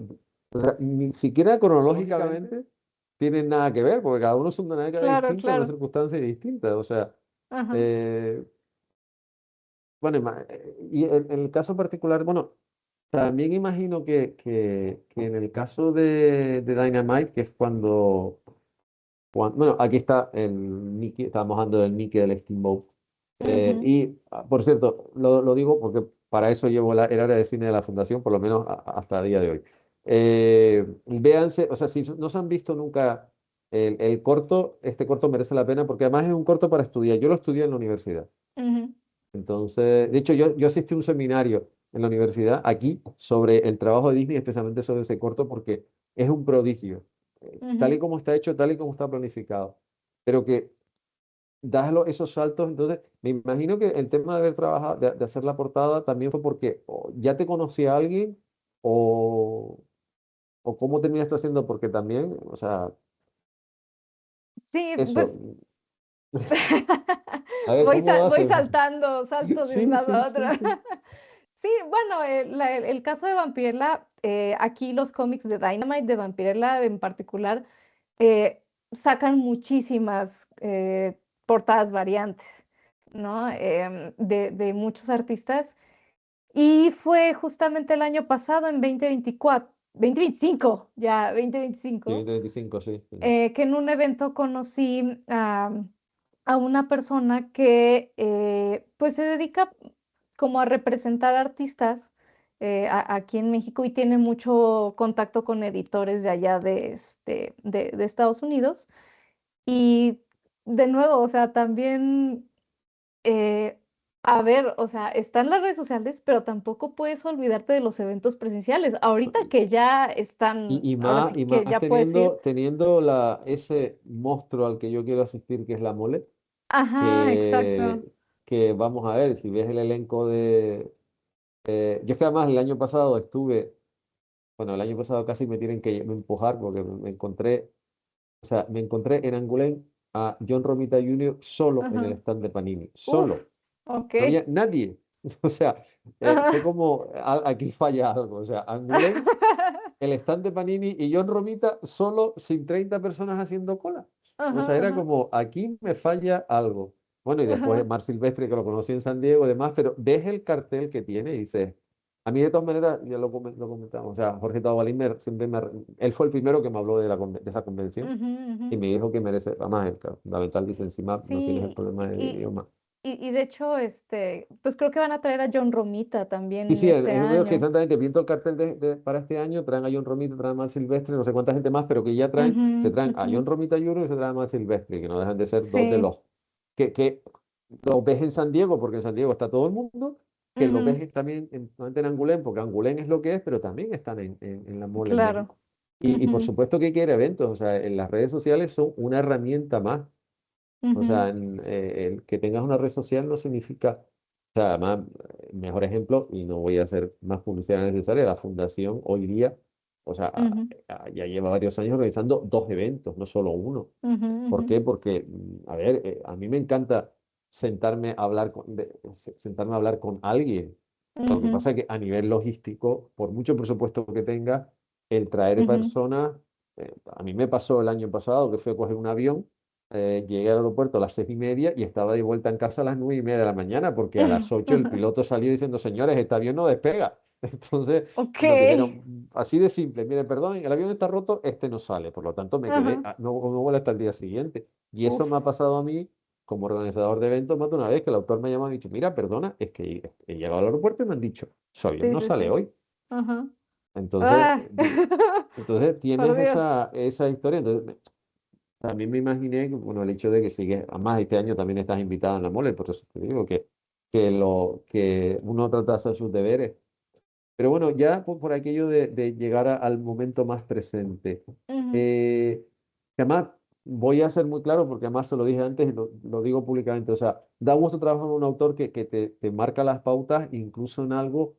o sea, ni siquiera Cronológicamente, cronológicamente tienen nada que ver, porque cada uno es una década claro, distinta, una claro. circunstancia distinta. O sea, Ajá. eh, bueno, y en el caso particular, bueno, también imagino que en el caso de Dynamite, que es bueno, aquí está el Mickey, estábamos hablando del Mickey del Steamboat. Ujú, Por cierto, lo digo porque para eso llevo el área de cine de la Fundación, por lo menos hasta el día de hoy. Véanse, o sea, si no se han visto nunca el corto, este corto merece la pena porque además es un corto para estudiar. Yo lo estudié en la universidad. ujú, Entonces, de hecho, yo asistí a un seminario en la universidad aquí sobre el trabajo de Disney, especialmente sobre ese corto, porque es un prodigio, tal y ujú. como está hecho, tal y como está planificado. Pero que das esos saltos, entonces me imagino que el tema de haber trabajado, de hacer la portada también fue porque o ya te conocía a alguien o, o cómo terminaste haciendo, porque también, o sea, Sí, eso, pues a ver, ¿cómo lo voy haces? saltando, salto de un Sí, lado sí, a sí, otro. sí. Sí, bueno, el caso de Vampirella, aquí los cómics de Dynamite, de Vampirella en particular, sacan muchísimas portadas variantes, ¿no? De muchos artistas. Y fue justamente el año pasado, en 2024, 2025, ya, Sí, 2025, 2025, sí. que en un evento conocí a una persona que pues se dedica como a representar artistas aquí en México y tiene mucho contacto con editores de allá de Estados Unidos. Y de nuevo, o sea, también A ver, o sea, están las redes sociales, pero tampoco puedes olvidarte de los eventos presenciales. Ahorita que ya están, ahora sí Y que más ya puedes ir. teniendo ese monstruo al que yo quiero asistir, que es la mole, Ajá, que, exacto. que vamos a ver, si ves el elenco de... yo es que además el año pasado estuve, bueno, el año pasado casi me tienen que empujar porque me encontré, o sea, me encontré en Angulén a John Romita Jr. solo en el Ajá. stand de Panini, Uf, solo. ok. No había nadie. O sea, fue Ajá. como, aquí falla algo. O sea, Angulén, el stand de Panini y John Romita solo sin 30 personas haciendo cola. O sea, Ajá, era ajá, como, aquí me falla algo. Bueno, y después ajá. Mar Silvestre, que lo conocí en San Diego y demás, pero ves el cartel que tiene y dices, a mí de todas maneras, ya lo comentamos, o sea, Jorge Taubalín siempre él fue el primero que me habló de esa convención Ujú, ujú. y me dijo que merece, además, el fundamental dice, encima no tienes el Sí, problema de y, idioma. y de hecho, pues creo que van a traer a John Romita Sí, también sí, este el único que año. exactamente viendo el cartel para este año, traen a John Romita, traen a Mar Silvestre, no sé cuánta gente más, pero que ya traen, Ujú, se traen a ujú. John Romita Jr. y se traen a Mar Silvestre, que no dejan de ser dos de Sí. los que los ves en San Diego, porque en San Diego está todo el mundo, que los Ujú, ves también en Angulén, porque Angulén es lo que es, pero también están en la mole en claro. México. Y por Ujú, supuesto que quiere eventos, o sea, en las redes sociales son una herramienta más. O sea, ujú, el que tengas una red social no significa, o sea, además, mejor ejemplo, y no voy a hacer más publicidad necesaria, la fundación hoy día, o sea, ujú, ya lleva varios años organizando dos eventos, no solo uno. ujú, ¿Por ujú, qué? Porque, a ver, a mí me encanta sentarme a hablar con alguien. Lo que ujú, pasa es que a nivel logístico, por mucho presupuesto que tenga, el traer ujú. personas, a mí me pasó el año pasado que fui a coger un avión, llegué al aeropuerto a las 6:30 y estaba de vuelta en casa a las 9:30 de la mañana porque a las 8 el piloto salió diciendo, señores, este avión no despega. Entonces Ok. nos dijeron, así de simple, mire, perdón, el avión está roto, este no sale. Por lo tanto, me quedé, Ajá. no vuelo hasta el día siguiente. Y eso me Uf. ha pasado a mí como organizador de eventos más de una vez, que el autor me llamó y me ha dicho, mira, perdona, es que he llegado al aeropuerto y me han dicho, su avión Sí, no sí, sale sí. hoy. Ajá. Entonces, Ah. entonces Por tienes Dios. esa historia. Entonces, también me imaginé, que, bueno, el hecho de que sigues, además este año también estás invitada en la mole, por eso te digo que uno trata de hacer sus deberes. Pero bueno, ya por aquello de llegar al momento más presente. Ujú, Eh, que además voy a ser muy claro, porque además se lo dije antes y lo digo públicamente. O sea, da gusto trabajar con un autor que te marca las pautas, incluso en algo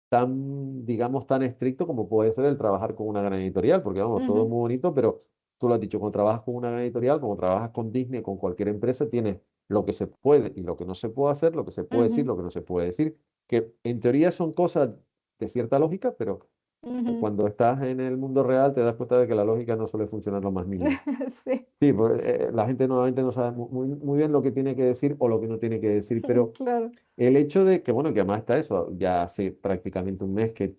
tan, digamos, tan estricto como puede ser el trabajar con una gran editorial, porque vamos, todo es ujú, muy bonito, pero tú lo has dicho, cuando trabajas con una gran editorial, como trabajas con Disney, con cualquier empresa, tienes lo que se puede y lo que no se puede hacer, lo que se puede decir, ujú, lo que no se puede decir, que en teoría son cosas de cierta lógica, pero ujú. cuando estás en el mundo real te das cuenta de que la lógica no suele funcionar lo más mínimo. Sí, Sí, pues, la gente normalmente no sabe muy bien lo que tiene que decir o lo que no tiene que decir, pero claro. el hecho de que, bueno, que además está eso, ya hace prácticamente un mes que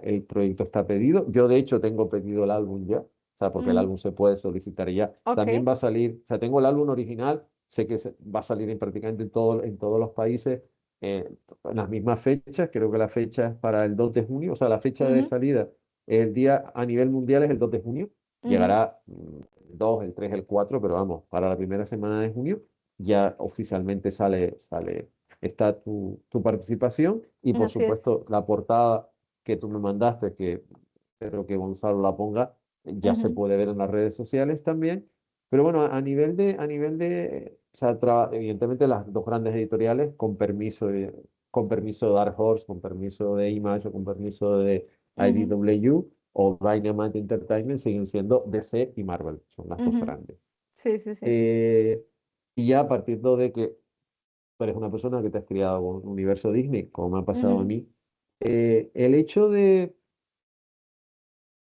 el proyecto está pedido. Yo, de hecho, tengo pedido el álbum ya, o sea, porque el Mm, álbum se puede solicitar ya. ok. También va a salir, o sea, tengo el álbum original, sé que va a salir prácticamente en todos los países eh, en las mismas fechas. Creo que la fecha es para el 2 de junio, o sea, la fecha de Ujú, salida, el día a nivel mundial es el 2 de junio. ujú. Llegará el 2, el 3, el 4, pero vamos, para la primera semana de junio ya oficialmente está tu participación y por Así es. supuesto la portada que tú me mandaste, que espero que Gonzalo la ponga, ya se Ujú, puede ver en las redes sociales también. Pero bueno, o sea, evidentemente las dos grandes editoriales, con permiso de Dark Horse, con permiso de Image o con permiso de ujú, IDW o Dynamite Entertainment, siguen siendo DC y Marvel, son las dos ujú. grandes. Sí, sí, sí. Eh, y ya partiendo de que tú eres una persona que te has criado con un universo Disney, como me ha pasado a Ujú, mí, el hecho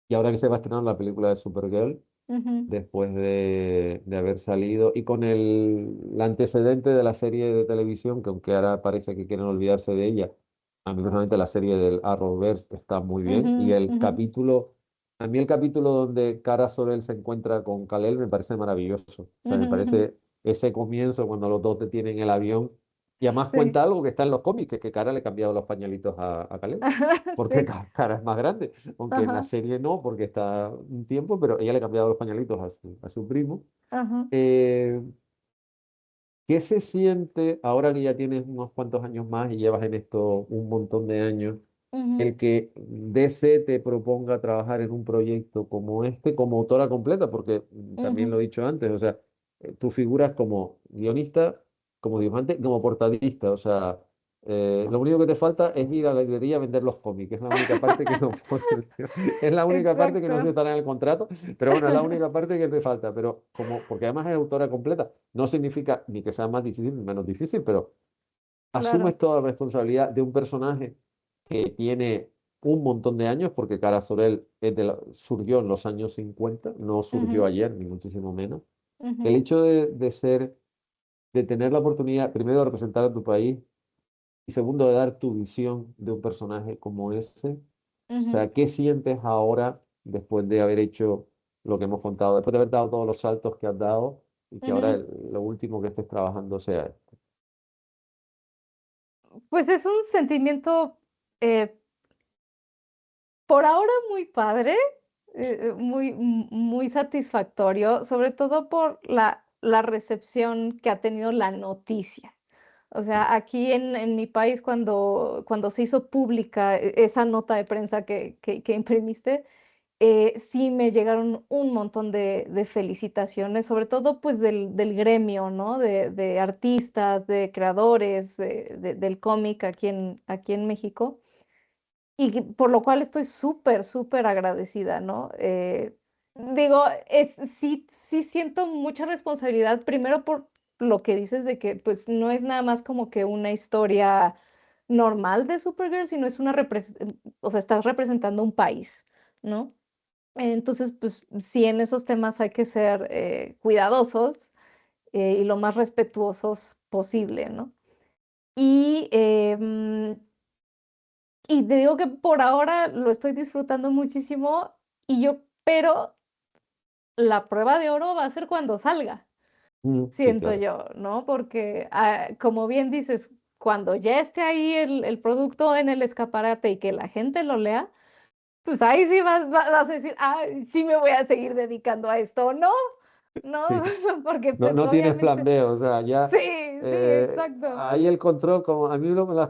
y ahora que se va a estrenar la película de Supergirl, ujú, después de haber salido, y con el antecedente de la serie de televisión, que aunque ahora parece que quieren olvidarse de ella, a mí personalmente la serie del Arrowverse está muy bien, y ujú, ujú. a mí el capítulo donde Kara Zor-El se encuentra con Kal-El me parece maravilloso, o sea, me Ujú, ujú. parece ese comienzo cuando los dos detienen el avión, y además Sí. cuenta algo que está en los cómics, que Kara le ha cambiado los pañalitos a Kal-El porque Sí. Cara es más grande, aunque en la Ajá, serie no, porque está un tiempo, pero ella le ha cambiado los pañalitos a su primo. ajá. Eh, ¿Qué se siente ahora que ya tienes unos cuantos años más y llevas en esto un montón de años, Ujú, el que DC te proponga trabajar en un proyecto como este, como autora completa? Porque también lo ujú. he dicho antes, o sea, tú figuras como guionista, como dibujante, como portadista, o sea, lo único que te falta es ir a la librería a vender los cómics, es la única parte que no pone, es la única parte que no Exacto, estará en el contrato, pero bueno, es la única parte que te falta, pero como, porque además es autora completa, no significa ni que sea más difícil ni menos difícil, pero asumes claro. toda la responsabilidad de un personaje que tiene un montón de años, porque Cara Sorel surgió en los años 50, no surgió Ujú, ayer, ni muchísimo menos. El ujú, hecho de tener la oportunidad, primero, de representar a tu país y segundo, de dar tu visión de un personaje como ese. O ujú, sea, ¿qué sientes ahora después de haber hecho lo que hemos contado, después de haber dado todos los saltos que has dado y que ahora ujú. lo último que estés trabajando sea esto? Pues es un sentimiento, eh, por ahora muy padre, muy satisfactorio, sobre todo por la recepción que ha tenido la noticia. O sea, aquí en mi país, cuando se hizo pública esa nota de prensa que imprimiste, sí me llegaron un montón de felicitaciones, sobre todo pues del gremio, ¿no? De artistas, de creadores, del cómic aquí en México, por lo cual estoy súper, súper agradecida, ¿no? Digo, sí siento mucha responsabilidad, primero por lo que dices de que pues no es nada más como que una historia normal de Supergirl, sino es o sea, estás representando un país, ¿no? Entonces, pues sí, en esos temas hay que ser cuidadosos y lo más respetuosos posible, ¿no? Y, y te digo que por ahora lo estoy disfrutando muchísimo pero la prueba de oro va a ser cuando salga, Sí, siento claro. yo, ¿no? Porque, como bien dices, cuando ya esté ahí el producto en el escaparate y que la gente lo lea, pues ahí sí vas a decir, ah, sí me voy a seguir dedicando a esto, ¿no? No, Sí. porque No, pues no tienes plan obviamente, B, o sea, sí, ya sí, exacto. ahí el control, como a mí una de las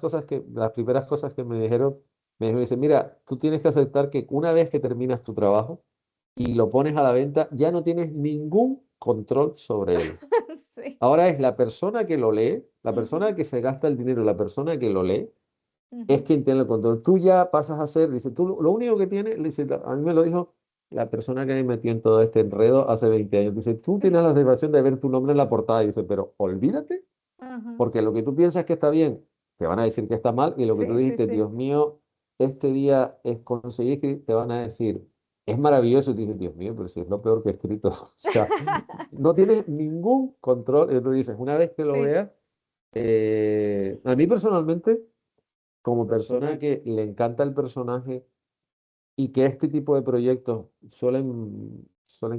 cosas de las primeras cosas que me dijo, dice, mira, tú tienes que aceptar que una vez que terminas tu trabajo y lo pones a la venta, ya no tienes ningún control sobre él. Sí. Ahora es la persona que lo lee, la Ujú, persona que se gasta el dinero, la persona que lo lee, es ujú. quien tiene el control. Tú ya pasas a ser, dice, tú lo único que tienes, dice, a mí me lo dijo la persona que me metió en todo este enredo hace 20 años. Dice, tú tienes la satisfacción de ver tu nombre en la portada. Y dice, pero olvídate, Ajá. porque lo que tú piensas que está bien, te van a decir que está mal, y lo que tú Sí, sí, dijiste, sí. Dios mío, este día es conseguir escribir, te van a decir, es maravilloso. Y tú dices, Dios mío, pero si es lo peor que he escrito. O sea, no tienes ningún control. Y tú dices, una vez que lo Sí. veas, a mí personalmente, como persona que le encanta el personaje y que este tipo de proyectos suelen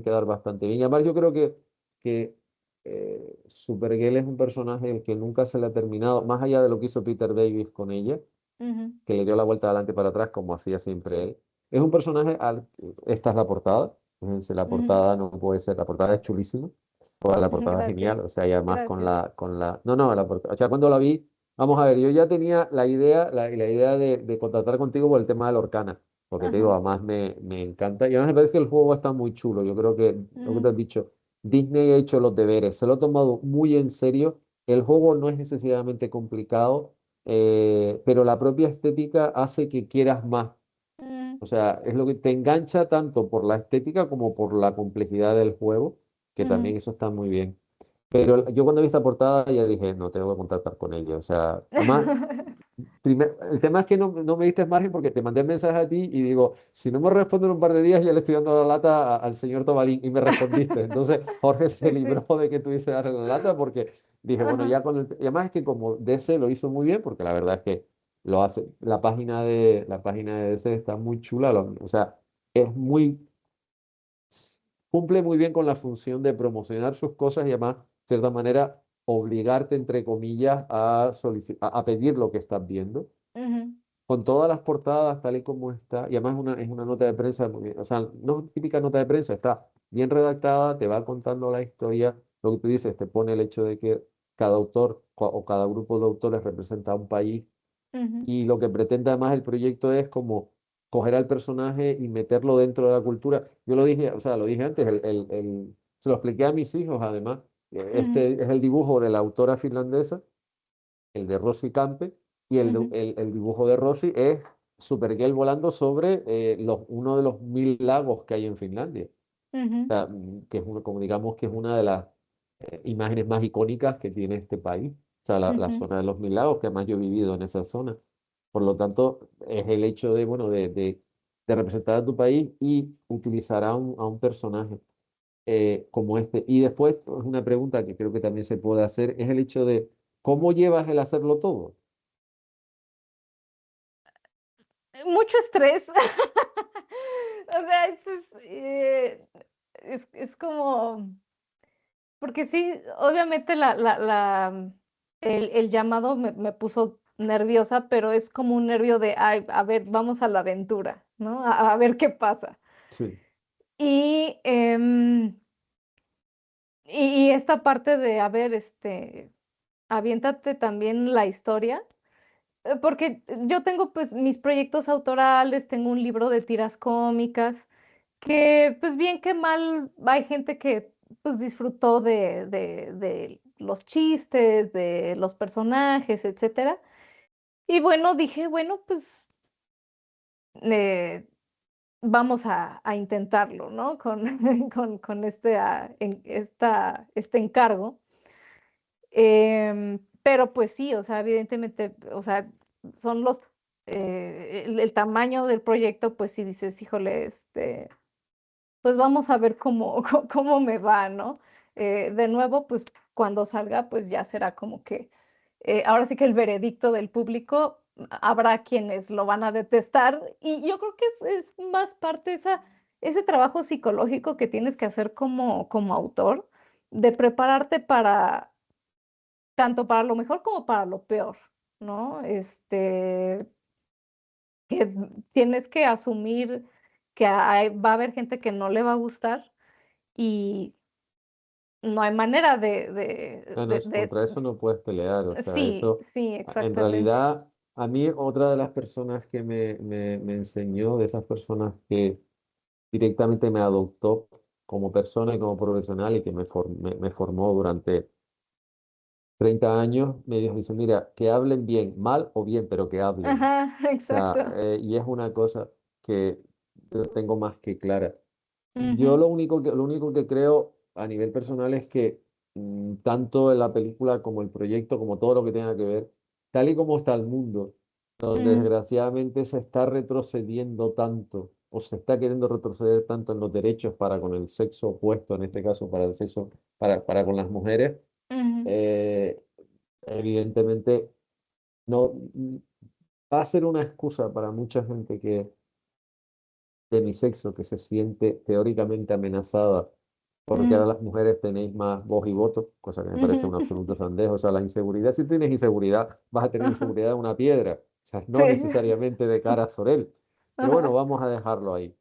quedar bastante bien. Y además yo creo que Supergirl es un personaje el que nunca se le ha terminado, más allá de lo que hizo Peter Davis con ella, Ujú, que le dio la vuelta adelante para atrás como hacía siempre él. Es un personaje esta es la portada. Fíjense, la ujú. portada no puede ser, la portada es chulísima, toda la portada es Gracias, genial, o sea, y además gracias. no, no, la portada, o sea, cuando la vi, vamos a ver, yo ya tenía la idea de contratar contigo por el tema de la Orcana, porque te digo, Ajá. además me encanta, y además me parece que el juego está muy chulo, yo creo que, lo que te Ujú, has dicho, Disney ha hecho los deberes, se lo ha tomado muy en serio, el juego no es excesivamente complicado, pero la propia estética hace que quieras más. mm, O sea, es lo que te engancha tanto por la estética como por la complejidad del juego, que también ujú. eso está muy bien. Pero yo cuando vi esta portada ya dije, no, tengo que contactar con ella. O sea, además, el tema es que no me diste margen porque te mandé el mensaje a ti y digo, si no me responde en un par de días, ya le estoy dando la lata al señor Tobalín y me respondiste. Entonces, Jorge se Sí, libró sí. de que tuviese darle la lata porque dije, bueno, Ajá. ya con y además es que como DC lo hizo muy bien, porque la verdad es que lo hace, la página de DC está muy chula, o sea, es muy, cumple muy bien con la función de promocionar sus cosas y además, de cierta manera, obligarte, entre comillas, a pedir lo que estás viendo Ujú, con todas las portadas tal y como está, y además es una nota de prensa, o sea, no es típica nota de prensa, está bien redactada, te va contando la historia, lo que tú dices, te pone el hecho de que cada autor o cada grupo de autores representa a un país Ujú, y lo que pretende además el proyecto es como coger al personaje y meterlo dentro de la cultura. Yo lo dije, o sea, lo dije antes, se lo expliqué a mis hijos además. ujú, Este es el dibujo de la autora finlandesa, el de Rossi Campe, y ujú, el dibujo de Rossi es Supergirl volando sobre uno de los 1000 lagos que hay en Finlandia. O ujú, sea, que es como digamos que es una de las imágenes más icónicas que tiene este país. O sea, la ujú. zona de los 1000 lagos, que además yo he vivido en esa zona. Por lo tanto, es el hecho de, bueno, de representar a tu país y utilizar a un personaje como este. Y después, es una pregunta que creo que también se puede hacer, es el hecho de cómo llevas el hacerlo todo. Mucho estrés. O sea, es como, porque sí, obviamente el llamado me puso nerviosa, pero es como un nervio de, ay, a ver, vamos a la aventura, ¿no? A ver qué pasa. Sí, Y, y esta parte de, a ver, aviéntate también la historia. Porque yo tengo pues mis proyectos autorales, tengo un libro de tiras cómicas, que pues bien que mal hay gente que pues disfrutó de los chistes, de los personajes, etcétera. Y bueno, dije, bueno, pues eh, vamos a intentarlo, ¿no? Con este encargo. Pero pues sí, o sea, evidentemente, o sea, son el tamaño del proyecto, pues sí dices, híjole, pues vamos a ver cómo, cómo me va, ¿no? De nuevo, pues cuando salga, pues ya será como que, ahora sí que el veredicto del público, habrá quienes lo van a detestar y yo creo que es más parte ese trabajo psicológico que tienes que hacer como autor, de prepararte para tanto para lo mejor como para lo peor, ¿no? Que tienes que asumir que va a haber gente que no le va a gustar y no hay manera no, no, contra eso no puedes pelear, o sea, sí, eso, sí, en exactamente. realidad, a mí otra de las personas que me enseñó, de esas personas que directamente me adoptó como persona y como profesional y que me formó durante 30 años, me dice, mira, que hablen bien, mal o bien, pero que hablen. Ajá, O sea, exacto. y es una cosa que yo tengo más que clara. Yo Ujú, lo único que creo a nivel personal es que tanto en la película como el proyecto, como todo lo que tenga que ver, tal y como está el mundo, donde ujú, desgraciadamente se está retrocediendo tanto o se está queriendo retroceder tanto en los derechos para con el sexo opuesto, en este caso para el sexo, para con las mujeres, ujú, eh, evidentemente no va a ser una excusa para mucha gente que de mi sexo que se siente teóricamente amenazada porque ahora mm, las mujeres tenéis más voz y voto, cosa que me parece ujú. un absoluto sandejo. O sea, la inseguridad, si tienes inseguridad, vas a tener Ajá, inseguridad de una piedra, o sea, sí. no necesariamente de cara a Sorel. Pero bueno, Ajá, vamos a dejarlo ahí.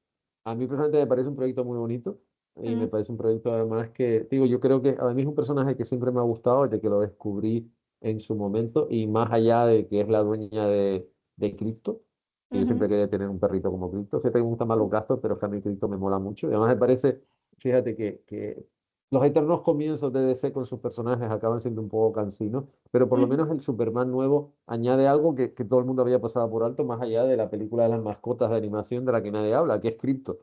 A mí personalmente me parece un proyecto muy bonito y me mm, parece un proyecto además que, digo, yo creo que a mí es un personaje que siempre me ha gustado desde que lo descubrí en su momento y más allá de que es la dueña de Crypto, que yo siempre ujú, quería tener un perrito como Crypto. Siempre me gustan más los gatos, pero es que a mí Crypto me mola mucho y además me parece. Fíjate que los eternos comienzos de DC con sus personajes acaban siendo un poco cansinos, pero por lo ujú. menos el Superman nuevo añade algo que todo el mundo había pasado por alto, más allá de la película de las mascotas de animación de la que nadie habla, que es Krypto.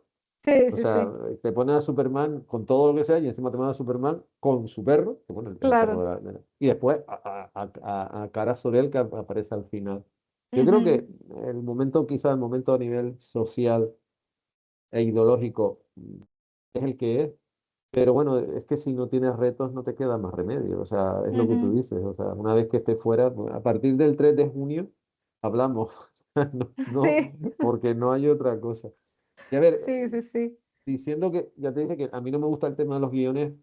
Sí, O sí, sea, sí, te pones a Superman con todo lo que sea y encima te pones a Superman con su perro, que bueno, el perro claro. y después a Kara Zor-El que aparece al final. Yo creo Ujú, que el momento, quizá el momento a nivel social e ideológico es el que es, pero bueno, es que si no tienes retos no te queda más remedio, o sea, es lo que tú ujú. dices, o sea, una vez que estés fuera, pues, a partir del 3 de junio hablamos, no, Sí, porque no hay otra cosa. Y a ver, sí, sí, sí. diciendo que, ya te dije que a mí no me gusta el tema de los guiones,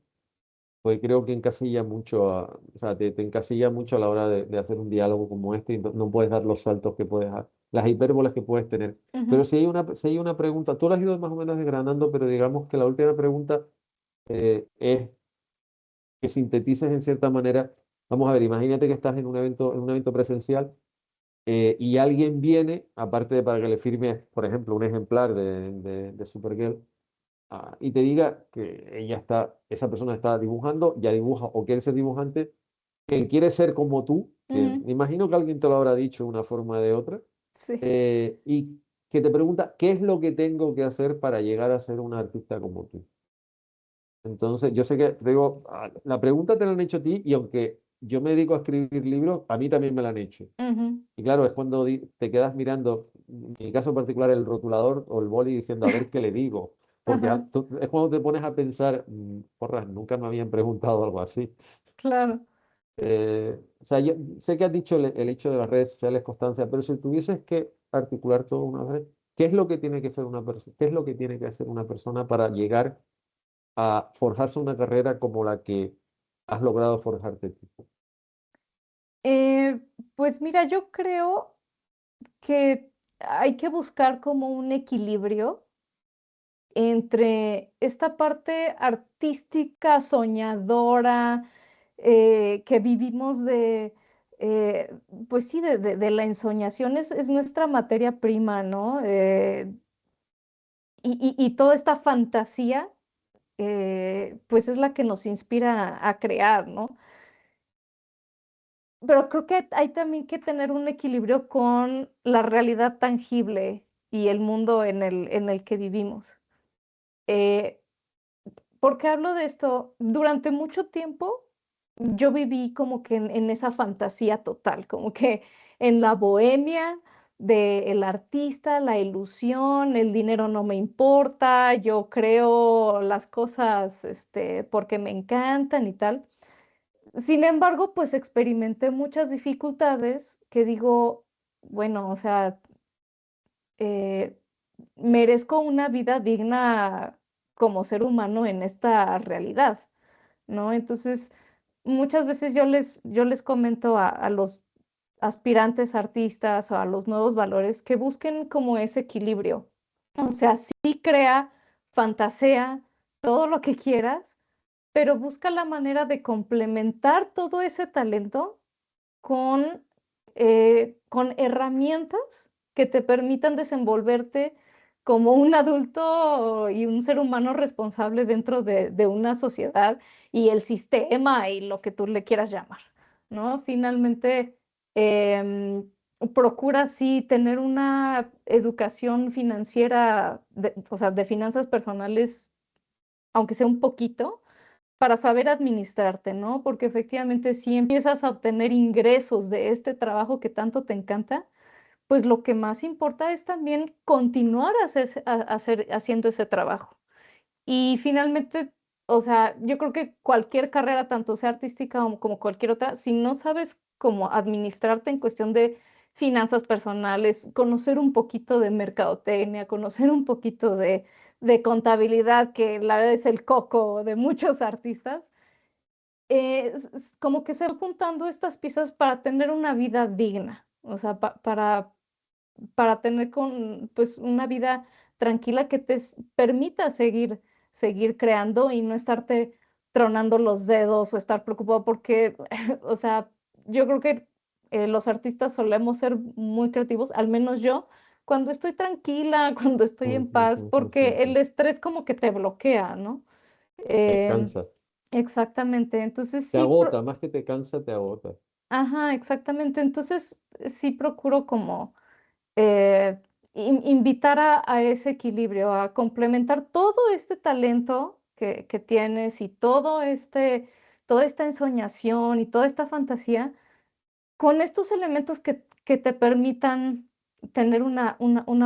pues creo que encasilla mucho, o sea, te encasilla mucho a la hora de hacer un diálogo como este y no puedes dar los saltos que puedes dar, las hipérbolas que puedes tener. Pero Ujú, si hay una pregunta, tú la has ido más o menos desgranando, pero digamos que la última pregunta es que sintetices en cierta manera. Vamos a ver, imagínate que estás en un evento presencial y alguien viene, aparte de para que le firme, por ejemplo, un ejemplar de Supergirl, y te diga que esa persona está dibujando, ya dibuja o quiere ser dibujante, que quiere ser como tú, que Ujú, me imagino que alguien te lo habrá dicho de una forma o de otra, sí. y que te pregunta, ¿qué es lo que tengo que hacer para llegar a ser un artista como tú? Entonces, yo sé que, te digo, la pregunta te la han hecho a ti y aunque yo me dedico a escribir libros, a mí también me la han hecho. Ujú, Y claro, es cuando te quedas mirando, en mi caso particular, el rotulador o el boli diciendo, a ver qué le digo. Porque ajá, es cuando te pones a pensar, porras, nunca me habían preguntado algo así. claro. O sea, yo sé que has dicho el hecho de las redes sociales, Constancia, pero si tuvieses que articular todo una vez, ¿qué es lo que tiene que ser una persona? ¿Qué es lo que tiene que hacer una persona para llegar a forjarse una carrera como la que has logrado forjarte tú? Eh, pues mira, yo creo que hay que buscar como un equilibrio entre esta parte artística, soñadora, que vivimos eh, pues sí, de la ensoñación es nuestra materia prima, ¿no? Y toda esta fantasía, pues es la que nos inspira a crear, ¿no? Pero creo que hay también que tener un equilibrio con la realidad tangible y el mundo en el que vivimos. Eh, ¿Por qué hablo de esto? Durante mucho tiempo yo viví como que en esa fantasía total, como que en la bohemia del artista, la ilusión, el dinero no me importa, yo creo las cosas, porque me encantan y tal. Sin embargo, pues experimenté muchas dificultades que digo, bueno, o sea, eh, merezco una vida digna como ser humano en esta realidad, ¿no? Entonces, muchas veces yo les comento a los aspirantes artistas o a los nuevos valores que busquen como ese equilibrio. O sea, sí crea, fantasea, todo lo que quieras, pero busca la manera de complementar todo ese talento con, con herramientas que te permitan desenvolverte como un adulto y un ser humano responsable dentro de una sociedad y el sistema y lo que tú le quieras llamar, ¿no? Finalmente, procura sí tener una educación financiera, o sea, de finanzas personales, aunque sea un poquito, para saber administrarte, ¿no? Porque efectivamente, si empiezas a obtener ingresos de este trabajo que tanto te encanta, pues lo que más importa es también continuar haciendo ese trabajo. Y finalmente, o sea, yo creo que cualquier carrera, tanto sea artística como cualquier otra, si no sabes cómo administrarte en cuestión de finanzas personales, conocer un poquito de mercadotecnia, conocer un poquito de contabilidad, que la verdad es el coco de muchos artistas, como que se van juntando estas piezas para tener una vida digna, o sea, para tener pues, una vida tranquila que te permita seguir creando y no estarte tronando los dedos o estar preocupado porque, o sea, yo creo que los artistas solemos ser muy creativos, al menos yo, cuando estoy tranquila, cuando estoy en paz, porque el estrés como que te bloquea, ¿no? Te Em, cansa, exactamente, entonces te sí, agota, más que te cansa, te agota. ajá, exactamente, entonces sí procuro como invitar a ese equilibrio, a complementar todo este talento que tienes y toda esta ensoñación y toda esta fantasía con estos elementos que te permitan tener una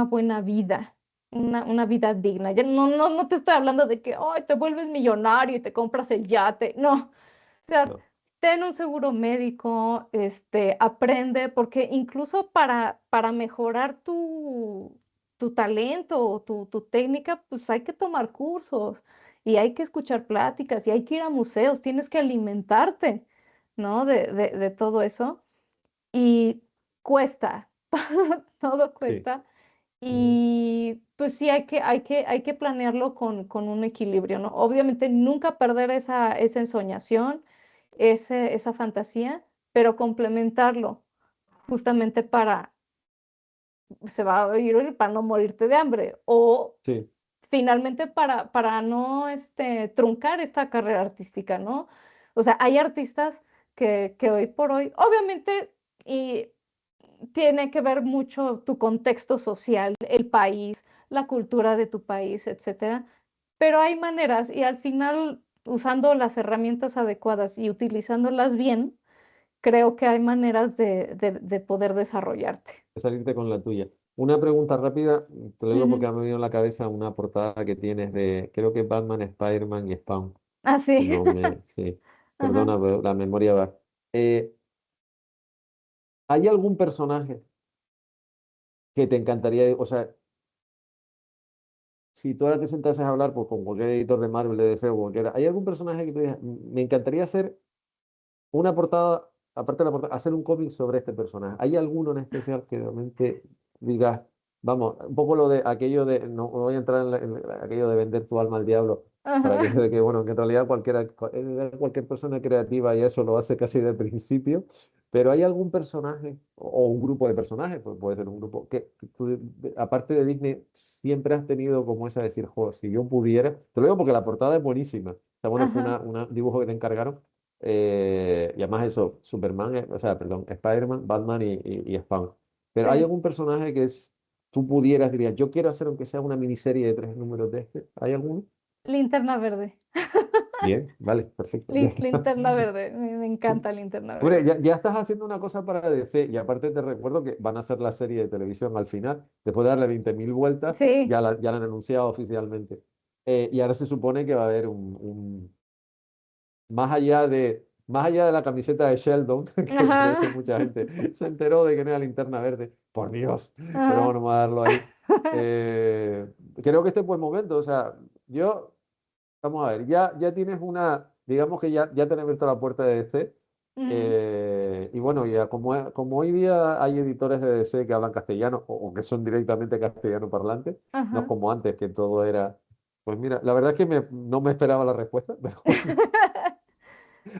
buena vida, una vida digna. Ya no te estoy hablando de que ay, te vuelves millonario y te compras el yate. No, o sea, No, ten un seguro médico, aprende, porque incluso para mejorar tu talento o tu técnica, pues hay que tomar cursos y hay que escuchar pláticas y hay que ir a museos, tienes que alimentarte, ¿no? De todo eso. Y cuesta, todo sí. cuesta. Ujú. Y pues sí, hay que planearlo con un equilibrio, ¿no? Obviamente nunca perder esa ensoñación, esa fantasía, pero complementarlo justamente se va a ir para no morirte de hambre o Sí, finalmente para no truncar esta carrera artística, ¿no? O sea, hay artistas que hoy por hoy, obviamente, y tiene que ver mucho tu contexto social, el país, la cultura de tu país, etcétera, pero hay maneras y al final, usando las herramientas adecuadas y utilizándolas bien, creo que hay maneras de poder desarrollarte. salirte con la tuya. Una pregunta rápida, te lo digo porque Ujú. me ha venido en la cabeza una portada que tienes de, creo que Batman, Spider-Man y Spawn. Ah, Si sí. no me, sí, Ajá. perdona, pero la memoria va. Eh, ¿Hay algún personaje que te encantaría, o sea, si tú ahora te sentases a hablar pues, con cualquier editor de Marvel, de DC o cualquiera, ¿hay algún personaje que te digas, me encantaría hacer una portada, aparte de la portada, hacer un cómic sobre este personaje? ¿Hay alguno en especial que realmente digas, vamos, un poco lo de aquello de, no voy a entrar aquello de vender tu alma al diablo, para que, Ajá. de que, bueno, que en realidad cualquier persona creativa y eso lo hace casi de principio, pero ¿hay algún personaje o un grupo de personajes, pues puede ser un grupo, que tú, aparte de Disney, siempre has tenido como esa de decir, jo, si yo pudiera, te lo digo porque la portada es buenísima, está bueno, fue Ajá. un dibujo que te encargaron y además eso, Superman, o sea, perdón, Spider-Man, Batman y Spawn. Pero ¿hay Sí. algún personaje tú pudieras, dirías, yo quiero hacer aunque sea una miniserie de 3 números de este? ¿Hay alguno? Linterna verde. Bien, vale, perfecto. Linterna verde. Me encanta Linterna Hombre, verde. ya estás haciendo una cosa para DC y aparte te recuerdo que van a hacer la serie de televisión al final, después de darle 20.000 vueltas, Sí. ya la han anunciado oficialmente. Y ahora se supone que va a haber más allá de la camiseta de Sheldon, que por eso Ajá. mucha gente se enteró de que no era Linterna Verde, por Dios, pero Ajá. bueno, vamos a darlo ahí. Eh, Creo que este es buen momento, o sea, vamos a ver, ya tienes digamos que ya te han abierto la puerta de DC, Ujú. y bueno, ya como hoy día hay editores de DC que hablan castellano o que son directamente castellano parlantes, no es Ajá. como antes que todo era, pues mira, la verdad es que no me esperaba la respuesta, pero bueno.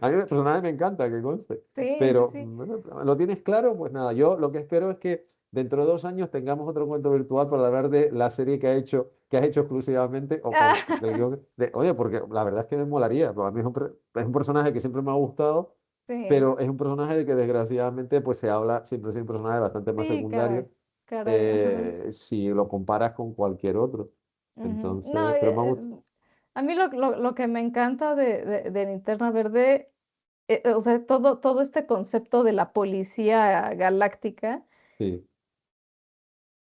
A mí el personaje me encanta, que conste. Sí, sí, Pero sí. bueno, ¿lo tienes claro? Pues nada, yo lo que espero es que dentro de 2 años tengamos otro encuentro virtual para hablar de la serie que has hecho exclusivamente, o bueno, del Ah, guión oye, porque la verdad es que me molaría, porque a mí es un personaje que siempre me ha gustado, sí. pero es un personaje de que desgraciadamente pues se habla, siempre es un personaje bastante más Sí, caray. secundario, Caray, ajá. si lo comparas con cualquier otro. Ujú. No, Entonces, pero me gusta, a mí lo que me encanta de Linterna Verde, o sea, todo este concepto de la policía galáctica. sí,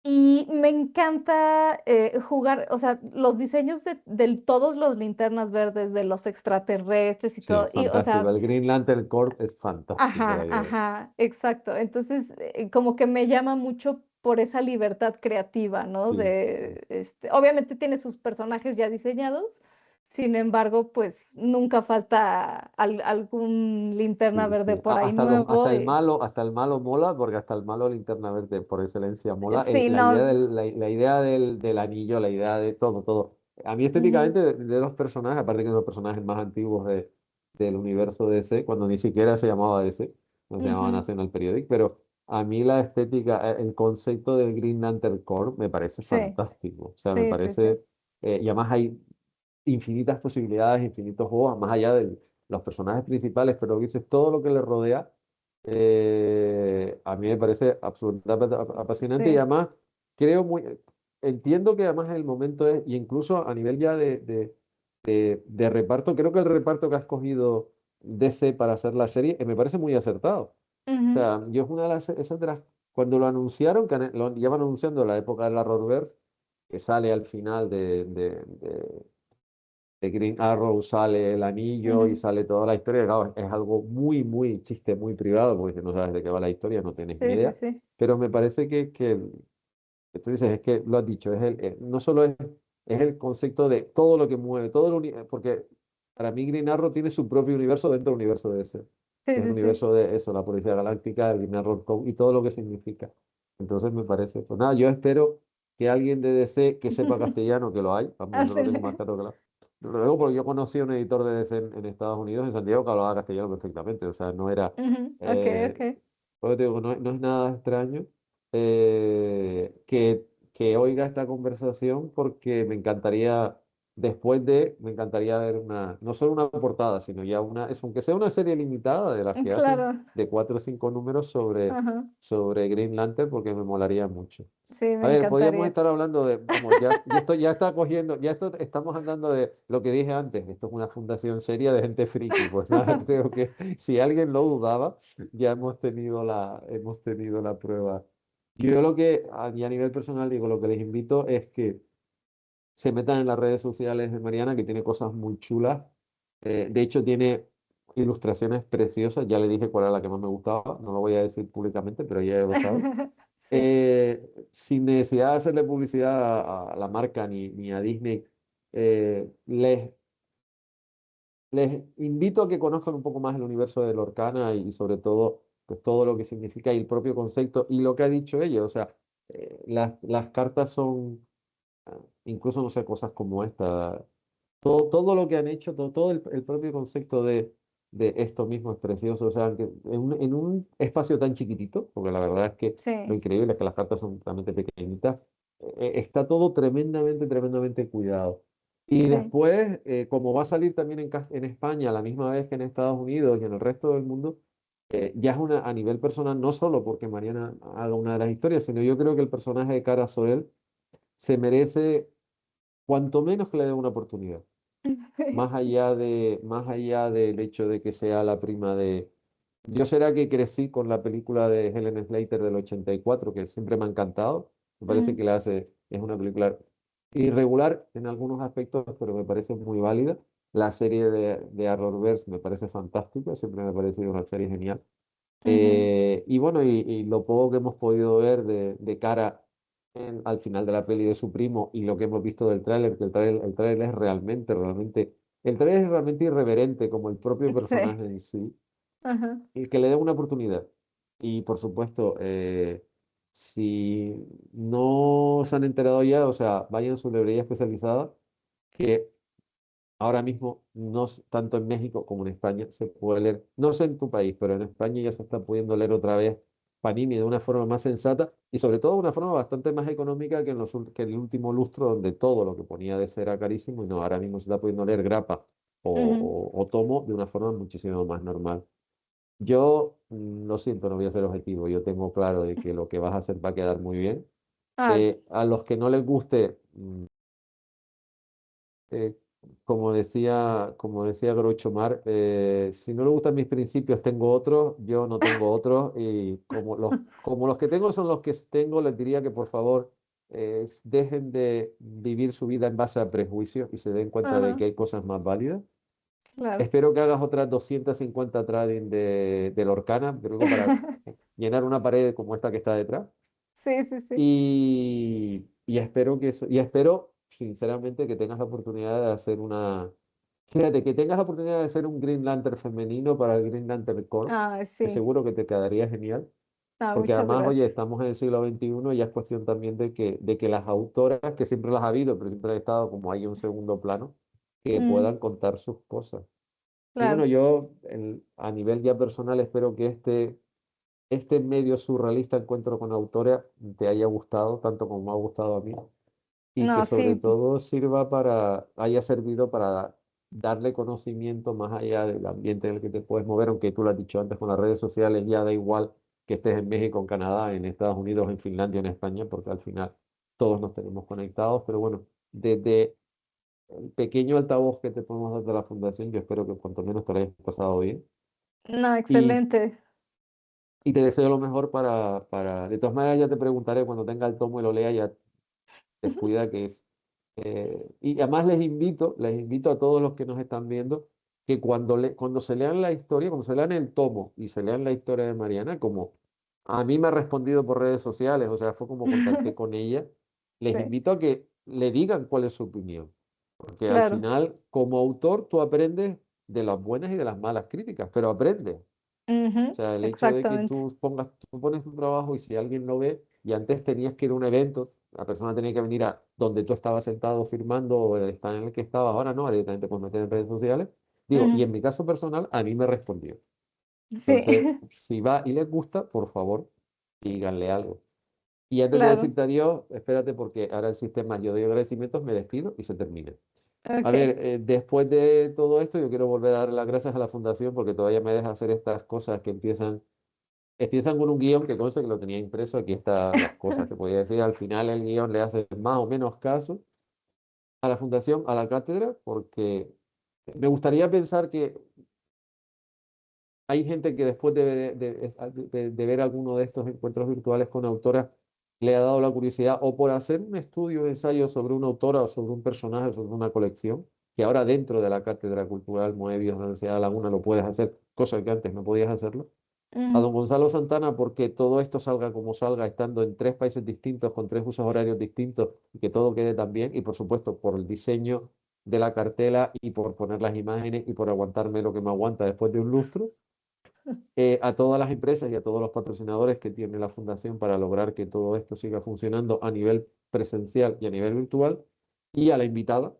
Y me encanta jugar, o sea, los diseños de todos los linternas verdes, de los extraterrestres y sí, todo. Y, o fantástico. sea, El Green Lantern Corps es fantástico la ajá, idea. ajá, exacto. Entonces, como que me llama mucho por esa libertad creativa, ¿no? Sí, sí, Obviamente tiene sus personajes ya diseñados, sin embargo, pues nunca falta algún linterna sí, verde sí. por ahí nuevo. Hasta el malo mola, porque hasta el malo Linterna Verde por excelencia mola. Sí, no. La idea del anillo, la idea de todo. A mí Ujú, estéticamente de los personajes, aparte que son los personajes más antiguos del universo DC, cuando ni siquiera se llamaba DC, no se llamaba ujú, National Periodic, pero a mí la estética, el concepto del Green Lantern Corps me parece sí, fantástico. O sea, me sí, sí, sí. parece, y además hay infinitas posibilidades, infinitos juegos, más allá de los personajes principales, pero dices, todo lo que le rodea, a mí me parece absolutamente apasionante y Sí. además entiendo que además el momento es, y incluso a nivel ya de reparto, creo que el reparto que ha escogido DC para hacer la serie me parece muy acertado. O Ujú, sea, yo es una de cuando lo anunciaron, lo llevan anunciando en la época de la Roverse, que sale al final de Green Arrow sale el anillo y ujú. sale toda la historia. Claro, es algo muy chiste, muy privado, porque si no sabes de qué va la historia, no tienes ni Sí, sí, idea. sí. Pero me parece que tú dices, es que lo has dicho, no solo es el concepto de todo lo que mueve, porque para mí Green Arrow tiene su propio universo dentro del universo de ese, Sí, que es el sí, sí. universo de eso, la Policía Galáctica, el Green Arrow Code y todo lo que significa. Entonces me parece, pues nada, yo espero que alguien de DC que sepa castellano, que lo hay, vamos, eso lo tengo más Ándale. claro que la... Lo digo porque yo conocí a un editor de DC en Estados Unidos, en San Diego, que hablaba castellano perfectamente, o sea, no era... Ujú, ok, eh, ok. por eso te digo, no, no es nada extraño que oiga esta conversación porque me encantaría ver una, no solo una portada, sino ya una, es aunque sea una serie limitada de las que hacen Claro. de 4 o 5 números Ajá. sobre Green Lantern porque me molaría mucho. Sí, me A ver, podríamos encantaría. estar hablando de, como ya, y esto ya está cogiendo, ya esto estamos hablando de lo que dije antes, esto es una fundación seria de gente friki, pues nada, creo que si alguien lo dudaba, ya hemos tenido la prueba. Yo lo que, y a nivel personal, digo, lo que les invito es que se metan en las redes sociales de Mariana, que tiene cosas muy chulas. De hecho, tiene ilustraciones preciosas. Ya le dije cuál era la que más me gustaba. No lo voy a decir públicamente, pero ella ya lo sabe. Sí. Sin necesidad de hacerle publicidad a la marca ni a Disney, les invito a que conozcan un poco más el universo de Lorcana y sobre todo pues, todo lo que significa y el propio concepto y lo que ha dicho ella. O sea, las cartas son incluso, no sé, cosas como esta. Todo lo que han hecho, todo el propio concepto de esto mismo es precioso. O sea, que en un espacio tan chiquitito, porque la verdad es que lo Sí, increíble es que las cartas son realmente pequeñitas, está todo tremendamente, tremendamente cuidado. Y sí. después, como va a salir también en España a la misma vez que en Estados Unidos y en el resto del mundo, ya es a nivel personal, no solo porque Mariana haga una de las historias, sino yo creo que el personaje de Cara Soel se merece cuanto menos que le den una oportunidad. Más allá del hecho de que sea la prima de... Yo será que crecí con la película de Helen Slater del 84 que siempre me ha encantado. Me parece que Mm, es una película irregular en algunos aspectos, pero me parece muy válida. La serie de Arrowverse me parece fantástica, siempre me ha parecido una serie genial. ujú. Y bueno, y lo poco que hemos podido ver de cara al final de la peli de su primo y lo que hemos visto del tráiler, que el tráiler es el tráiler es realmente irreverente como el propio Sí. personaje en sí, Ajá. y que le dé una oportunidad. Y por supuesto, si no se han enterado ya, o sea, vayan a su librería especializada, que ahora mismo, no, tanto en México como en España, se puede leer, no sé en tu país, pero en España ya se está pudiendo leer otra vez Panini de una forma más sensata y sobre todo de una forma bastante más económica que que el último lustro donde todo lo que ponía de ser era carísimo y no, ahora mismo se está pudiendo leer grapa Ujú. o tomo de una forma muchísimo más normal. Yo lo siento, no voy a ser objetivo, yo tengo claro de que lo que vas a hacer va a quedar muy bien. Ah, A los que no les guste, eh, como decía Groucho Marx, si no le gustan mis principios, tengo otros, yo no tengo otros, y como los que tengo son los que tengo, les diría que por favor dejen de vivir su vida en base a prejuicios y se den cuenta de ajá, que hay cosas más válidas. claro. Espero que hagas otras 250 trading de Lorcana, creo que para llenar una pared como esta que está detrás. Sí, sí, sí. Y espero y espero sinceramente que tengas la oportunidad de hacer fíjate, que tengas la oportunidad de hacer un Green Lantern femenino para el Green Lantern Corps, Ah, que sí. seguro que te quedaría genial, Ah, porque muchas además, oye, gracias. estamos en el siglo XXI y ya es cuestión también de que las autoras, que siempre las ha habido, pero siempre han estado como ahí en segundo plano, que Mm, puedan contar sus cosas. Y bueno, claro. yo a nivel ya personal espero que este medio surrealista encuentro con autora te haya gustado tanto como me ha gustado a mí y que No, sobre sí. todo haya servido para darle conocimiento más allá del ambiente en el que te puedes mover, aunque tú lo has dicho antes con las redes sociales, ya da igual que estés en México, en Canadá, en Estados Unidos, en Finlandia, en España, porque al final todos nos tenemos conectados, pero bueno, desde el pequeño altavoz que te podemos dar de la fundación, yo espero que cuanto menos te lo hayas pasado bien. No, Y excelente. Y te deseo lo mejor De todas maneras, ya te preguntaré cuando tenga el tomo y lo lea, ya descuida que es. Y además les invito a todos los que nos están viendo, que cuando se lean la historia, cuando se lean el tomo y se lean la historia de Mariana, como a mí me ha respondido por redes sociales, o sea, fue como contacté con ella, les Sí, invito a que le digan cuál es su opinión. Porque al claro. final, como autor, tú aprendes de las buenas y de las malas críticas, pero aprendes. O Ujú, sea, el hecho de que exactamente. tú pones tu trabajo y si alguien lo ve, y antes tenías que ir a un evento, la persona tenía que venir a donde tú estabas sentado firmando o el stand en el que estabas, ahora no, directamente pues meter en redes sociales. Digo, y Ujú. en mi caso personal, a mí me respondió. Sí, Entonces, si va y les gusta, por favor, díganle algo. Y antes de claro. decirte adiós, espérate porque ahora el sistema, yo doy agradecimientos, me despido y se termina. A Ok. ver, después de todo esto, yo quiero volver a dar las gracias a la fundación porque todavía me deja hacer estas cosas que empiezan con un guión que consta que lo tenía impreso. Aquí están las cosas que podía decir. Al final el guión le hace más o menos caso a la fundación, a la cátedra, porque me gustaría pensar que hay gente que después de ver alguno de estos encuentros virtuales con autoras le ha dado la curiosidad o por hacer un estudio, un ensayo sobre una autora o sobre un personaje, sobre una colección, que ahora dentro de la Cátedra Cultural Moebius de la Universidad de Laguna lo puedes hacer, cosa que antes no podías hacerlo. A Ujú. don Gonzalo Santana porque todo esto salga como salga, estando en 3 países distintos, con 3 usos horarios distintos, y que todo quede tan bien, y por supuesto por el diseño de la cartela y por poner las imágenes y por aguantarme lo que me aguanta después de un lustro, a todas las empresas y a todos los patrocinadores que tiene la fundación para lograr que todo esto siga funcionando a nivel presencial y a nivel virtual, y a la invitada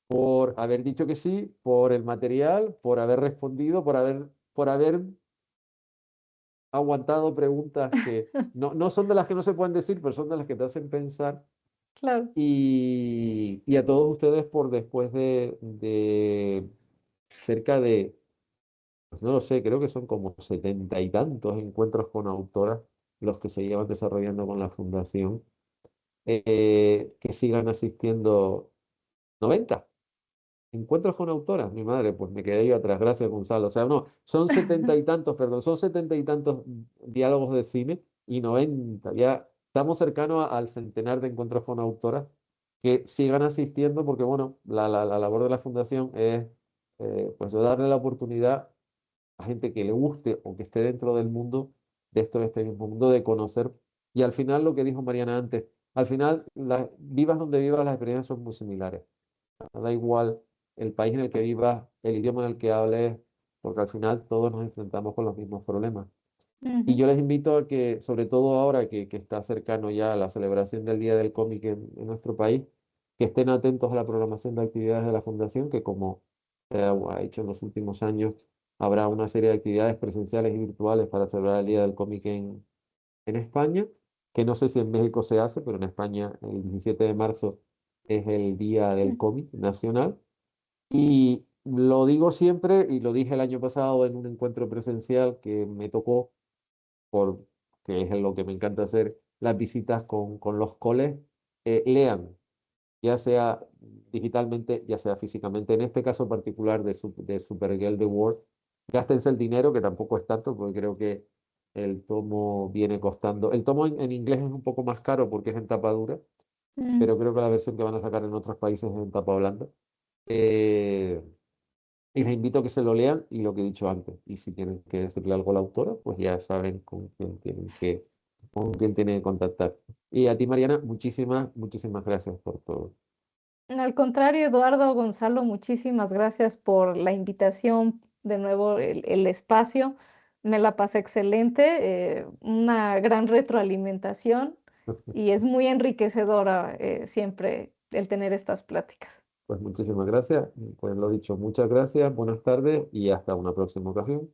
por haber dicho que sí, por el material, por haber respondido, por haber aguantado preguntas que no son de las que no se pueden decir, pero son de las que te hacen pensar. Claro. Y a todos ustedes por después de cerca de, pues no lo sé, creo que son como 70 y tantos encuentros con autoras los que se llevan desarrollando con la fundación, que sigan asistiendo 90 encuentros con autoras, mi madre, pues me quedé yo atrás, gracias Gonzalo. O sea, no, son 70 y tantos, perdón, son 70 y tantos diálogos de cine y 90. Ya estamos cercanos al centenar de encuentros con autoras que sigan asistiendo porque, bueno, la labor de la fundación es pues de darle la oportunidad a gente que le guste o que esté dentro del mundo, de esto, de este mismo mundo, de conocer. Y al final, lo que dijo Mariana antes, al final, vivas donde vivas, las experiencias son muy similares. Da igual el país en el que vivas, el idioma en el que hables, porque al final todos nos enfrentamos con los mismos problemas. Y Ujú. yo les invito a que, sobre todo ahora que está cercano ya la celebración del Día del Cómic en nuestro país, que estén atentos a la programación de actividades de la Fundación, que como se ha hecho en los últimos años, habrá una serie de actividades presenciales y virtuales para celebrar el Día del Cómic en España, que no sé si en México se hace, pero en España el 17 de marzo es el Día del Cómic Nacional. Y lo digo siempre, y lo dije el año pasado en un encuentro presencial que me tocó, por, que es lo que me encanta hacer, las visitas con los coles, lean, ya sea digitalmente, ya sea físicamente. En este caso particular de Supergirl The World, gástense el dinero, que tampoco es tanto, porque creo que el tomo viene costando. El tomo en inglés es un poco más caro porque es en tapa dura, Mm. pero creo que la versión que van a sacar en otros países es en tapa blanda. Eh, y les invito a que se lo lean y lo que he dicho antes. Y si tienen que decirle algo a la autora, pues ya saben con quién tienen que contactar. Y a ti, Mariana, muchísimas, muchísimas gracias por todo. Al contrario, Eduardo, Gonzalo, muchísimas gracias por la invitación, de nuevo el espacio. Me la pasé excelente, una gran retroalimentación y es muy enriquecedora siempre el tener estas pláticas. Pues muchísimas gracias. Pues lo dicho, muchas gracias, buenas tardes y hasta una próxima ocasión.